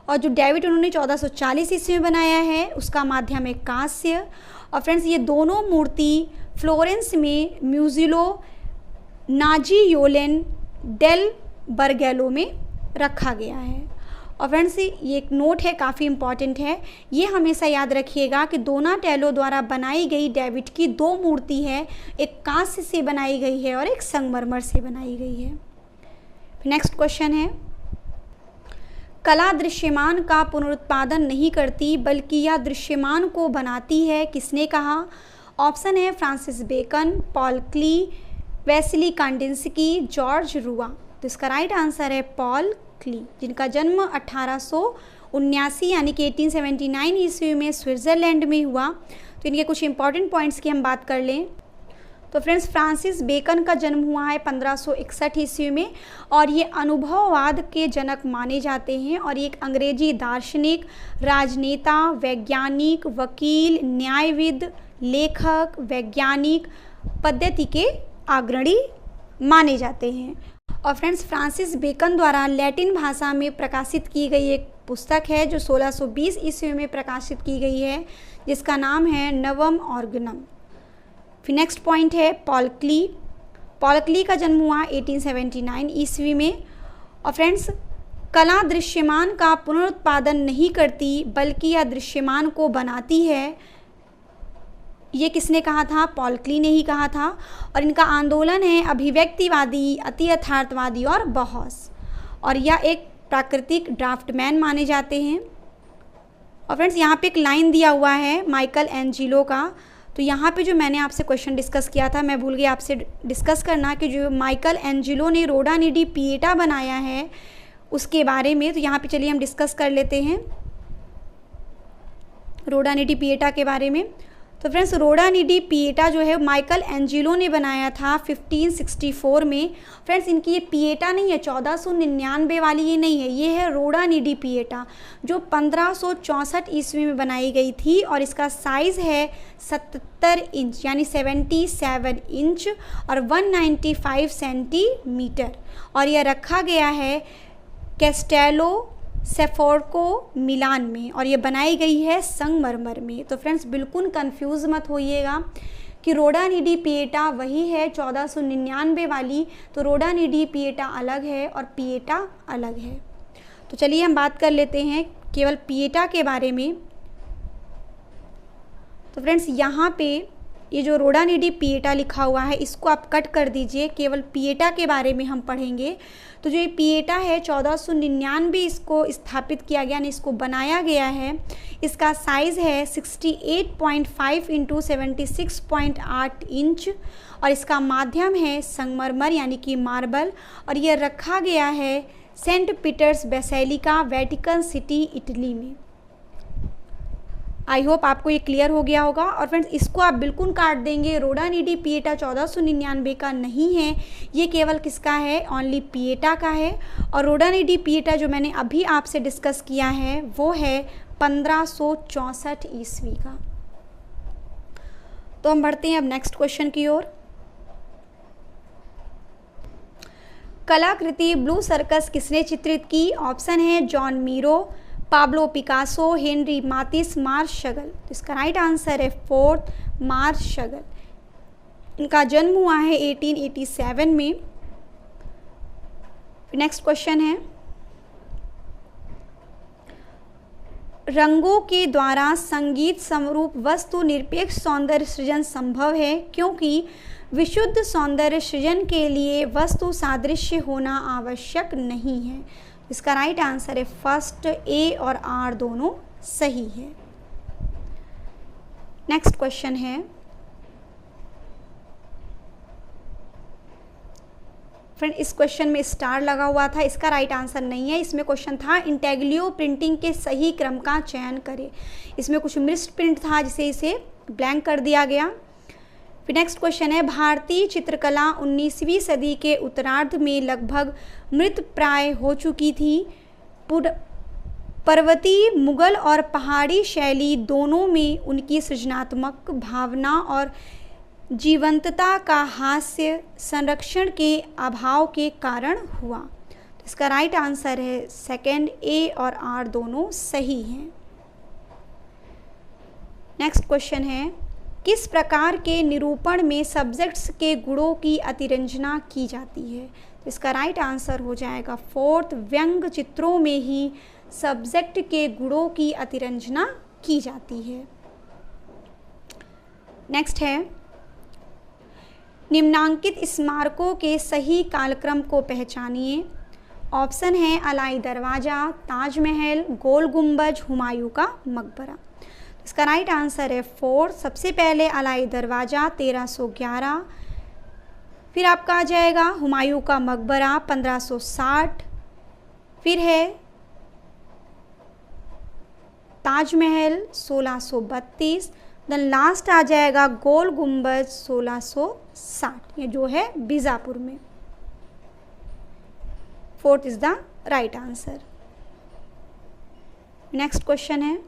Speaker 1: और जो डेविड उन्होंने 1440 ईस्वी में बनाया है उसका माध्यम है कांस्य। और फ्रेंड्स ये दोनों मूर्ति फ्लोरेंस में म्यूजिलो नाजियोलेन डेल बर्गेलो में रखा गया है। और फ्रेंड्स ये एक नोट है, काफ़ी इम्पॉर्टेंट है, ये हमेशा याद रखिएगा कि डोनाटेलो द्वारा बनाई गई डेविड की 2 मूर्ति है, एक कांस्य से बनाई गई है और एक संगमरमर से बनाई गई है। नेक्स्ट क्वेश्चन है, कला दृश्यमान का पुनरुत्पादन नहीं करती बल्कि यह दृश्यमान को बनाती है, किसने कहा? ऑप्शन है फ्रांसिस बेकन, पॉल क्ली, वेस्ली कांडिंस्की, जॉर्ज रुआ। तो इसका राइट आंसर है पॉल क्ली, जिनका जन्म 1879 यानी कि 1879 ईस्वी में स्विट्ज़रलैंड में हुआ। तो इनके कुछ इंपॉर्टेंट पॉइंट्स की हम बात कर लें तो फ्रेंड्स फ्रांसिस बेकन का जन्म हुआ है 1561 ईस्वी में और ये अनुभववाद के जनक माने जाते हैं और ये एक अंग्रेजी दार्शनिक, राजनेता, वैज्ञानिक, वकील, न्यायविद, लेखक, वैज्ञानिक, पद्धति के अग्रणी माने जाते हैं। और फ्रेंड्स फ्रांसिस बेकन द्वारा लैटिन भाषा में प्रकाशित की गई एक पुस्तक है जो 1620 ईस्वी में प्रकाशित की गई है, जिसका नाम है नवम ऑर्गनम। फिर नेक्स्ट पॉइंट है पॉल क्ली। पॉल क्ली का जन्म हुआ 1879 ईस्वी में। और फ्रेंड्स कला दृश्यमान का पुनरुत्पादन नहीं करती बल्कि यह दृश्यमान को बनाती है, ये किसने कहा था? पॉल क्ली ने ही कहा था। और इनका आंदोलन है अभिव्यक्तिवादी, अति यथार्थवादी और बहस, और यह एक प्राकृतिक ड्राफ्टमैन माने जाते हैं। और फ्रेंड्स यहाँ पे एक लाइन दिया हुआ है माइकल एंजिलो का। तो यहाँ पे जो मैंने आपसे क्वेश्चन डिस्कस किया था, मैं भूल गई आपसे डिस्कस करना कि जो माइकल एंजिलो ने रोडानिडी पिएटा बनाया है उसके बारे में। तो यहाँ पे चलिए हम डिस्कस कर लेते हैं रोडानिडी पिएटा के बारे में। तो फ्रेंड्स रोडानिडी पिएटा जो है माइकल एंजिलो ने बनाया था 1564 में। फ्रेंड्स इनकी ये पिएटा नहीं है 1499 वाली, ये नहीं है, ये है रोडानिडी पिएटा जो 1564 ईस्वी में बनाई गई थी और इसका साइज़ है 77 इंच यानी 77 इंच और 195 सेंटीमीटर और यह रखा गया है कैस्टेलो सेफोर्को मिलान में और ये बनाई गई है संगमरमर में। तो फ्रेंड्स बिल्कुल कंफ्यूज मत होइएगा कि रोडानिडी पिएटा वही है 1499 वाली, तो रोडानिडी पिएटा अलग है और पिएटा अलग है। तो चलिए हम बात कर लेते हैं केवल पिएटा के बारे में। तो फ्रेंड्स यहाँ पे ये जो रोडानिडी पिएटा लिखा हुआ है इसको आप कट कर दीजिए, केवल पिएटा के बारे में हम पढ़ेंगे। तो जो ये पिएटा है 1499 इसको स्थापित किया गया, यानी इसको बनाया गया है। इसका साइज़ है 68.5 इंटू 76.8 इंच और इसका माध्यम है संगमरमर यानी कि मार्बल और यह रखा गया है Saint Peter's Basilica, Vatican City, Italy में। आई होप आपको ये क्लियर हो गया होगा। और फ्रेंड्स इसको आप बिल्कुल काट देंगे, रोडानिडी पिएटा 1499 का नहीं है, ये केवल किसका है? ओनली पिएटा का है। और रोडानिडी पिएटा जो मैंने अभी आपसे डिस्कस किया है वो है 1564 ईस्वी का। तो हम बढ़ते हैं अब नेक्स्ट क्वेश्चन की ओर। कलाकृति ब्लू सर्कस किसने चित्रित की? ऑप्शन है Joan Miro, Pablo Picasso, Henri Matisse, Marc Chagall. तो इसका राइट आंसर है 4 मार्श शगल। इनका जन्म हुआ है 1887 में। नेक्स्ट क्वेश्चन है, रंगों के द्वारा संगीत समरूप वस्तु निरपेक्ष सौंदर्य सृजन संभव है क्योंकि विशुद्ध सौंदर्य सृजन के लिए वस्तु सादृश्य होना आवश्यक नहीं है। इसका राइट आंसर है फर्स्ट, ए और आर दोनों सही है। नेक्स्ट क्वेश्चन है, फ्रेंड इस क्वेश्चन में स्टार लगा हुआ था, इसका राइट आंसर नहीं है। इसमें क्वेश्चन था इंटेग्लियो प्रिंटिंग के सही क्रम का चयन करें। इसमें कुछ मिस्ड प्रिंट था जिसे इसे ब्लैंक कर दिया गया। फिर नेक्स्ट क्वेश्चन है, भारतीय चित्रकला 19वीं सदी के उत्तरार्ध में लगभग मृत प्राय हो चुकी थी। पर्वतीय, मुगल और पहाड़ी शैली दोनों में उनकी सृजनात्मक भावना और जीवंतता का हास्य संरक्षण के अभाव के कारण हुआ। तो इसका राइट आंसर है सेकंड, ए और आर दोनों सही हैं। नेक्स्ट क्वेश्चन है, किस प्रकार के निरूपण में सब्जेक्ट्स के गुणों की अतिरंजना की जाती है? तो इसका राइट आंसर हो जाएगा फोर्थ, व्यंग चित्रों में ही सब्जेक्ट के गुणों की अतिरंजना की जाती है। नेक्स्ट है, निम्नांकित स्मारकों के सही कालक्रम को पहचानिए। ऑप्शन है अलाई दरवाज़ा, ताजमहल, गोल गुंबज, हुमायूं का मकबरा। इसका राइट आंसर है फोर्थ, सबसे पहले अलाई दरवाज़ा 1311, फिर आपका आ जाएगा हुमायूं का मकबरा 1560, फिर है ताजमहल 1632, देन लास्ट आ जाएगा गोल गुंबज 1660, ये जो है बीजापुर में। Fourth is the right answer. Next question है,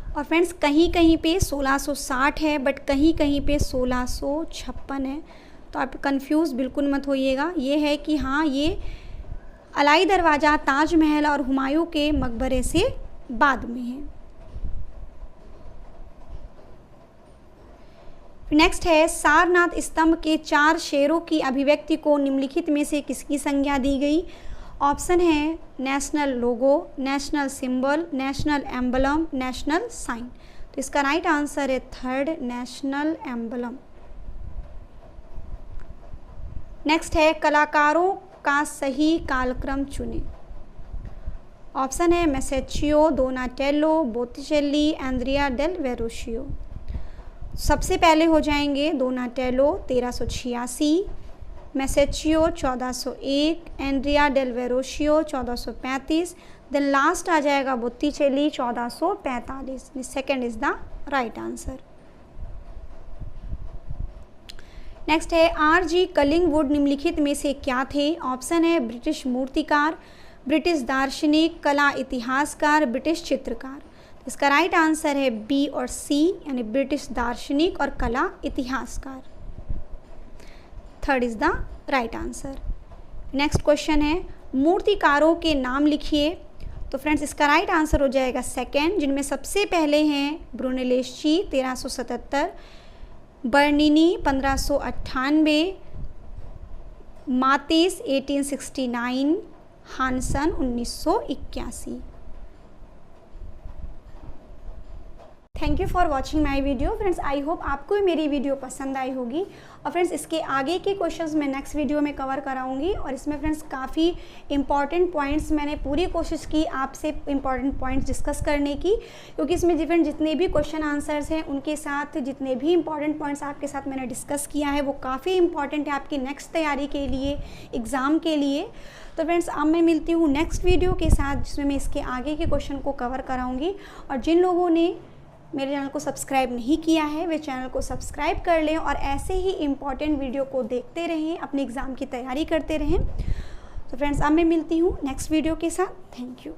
Speaker 1: और फ्रेंड्स कहीं कहीं पे 1660 है बट कहीं कहीं पे 1656 है, तो आप कंफ्यूज बिल्कुल मत होइएगा। ये है कि हाँ, ये अलाई दरवाज़ा, ताजमहल और हुमायूं के मकबरे से बाद में है। नेक्स्ट है, सारनाथ स्तंभ के 4 शेरों की अभिव्यक्ति को निम्नलिखित में से किसकी संज्ञा दी गई? ऑप्शन है national logo, national symbol, national emblem, national sign. तो इसका राइट आंसर है थर्ड, नेशनल एम्बलम। नेक्स्ट है, कलाकारों का सही कालक्रम चुनें। ऑप्शन है Masaccio, Donatello, Botticelli, Andrea del Verrocchio. सबसे पहले हो जाएंगे Donatello 1386, Masaccio 1401, Andrea del Verrocchio 1435, then last आ जाएगा Botticelli 1445। Second is the right answer. Next है, आर.जी. कलिंगवुड निम्नलिखित में से क्या थे? ऑप्शन है ब्रिटिश मूर्तिकार, ब्रिटिश दार्शनिक, कला इतिहासकार, ब्रिटिश चित्रकार। इसका राइट आंसर है बी और सी, यानी ब्रिटिश दार्शनिक और कला इतिहासकार। Third is the right answer. Next question है, मूर्तिकारों के नाम लिखिए। तो फ्रेंड्स इसका राइट आंसर हो जाएगा सेकेंड, जिनमें सबसे पहले हैं ब्रुनेलेस्ची 1377, Bernini 1598, मातिस 1869, हानसन 1981। Thank you for watching my video. Friends I hope आपको मेरी वीडियो पसंद आई होगी। और फ्रेंड्स इसके आगे के क्वेश्चंस मैं नेक्स्ट वीडियो में कवर कराऊंगी। और इसमें फ्रेंड्स काफ़ी इंपॉर्टेंट पॉइंट्स मैंने पूरी कोशिश की आपसे इंपॉर्टेंट पॉइंट्स डिस्कस करने की, क्योंकि इसमें डिफरेंट जितने भी क्वेश्चन आंसर्स हैं उनके साथ जितने भी इंपॉर्टेंट पॉइंट्स आपके साथ मैंने डिस्कस किया है वो काफ़ी इंपॉर्टेंट है आपकी नेक्स्ट तैयारी के लिए, एग्ज़ाम के लिए। तो फ्रेंड्स अब मैं मिलती हूँ नेक्स्ट वीडियो के साथ, जिसमें मैं इसके आगे के क्वेश्चन को कवर कराऊँगी। और जिन लोगों ने मेरे चैनल को सब्सक्राइब नहीं किया है वे चैनल को सब्सक्राइब कर लें और ऐसे ही इम्पॉर्टेंट वीडियो को देखते रहें, अपने एग्ज़ाम की तैयारी करते रहें। तो फ्रेंड्स अब मैं मिलती हूँ नेक्स्ट वीडियो के साथ। Thank you.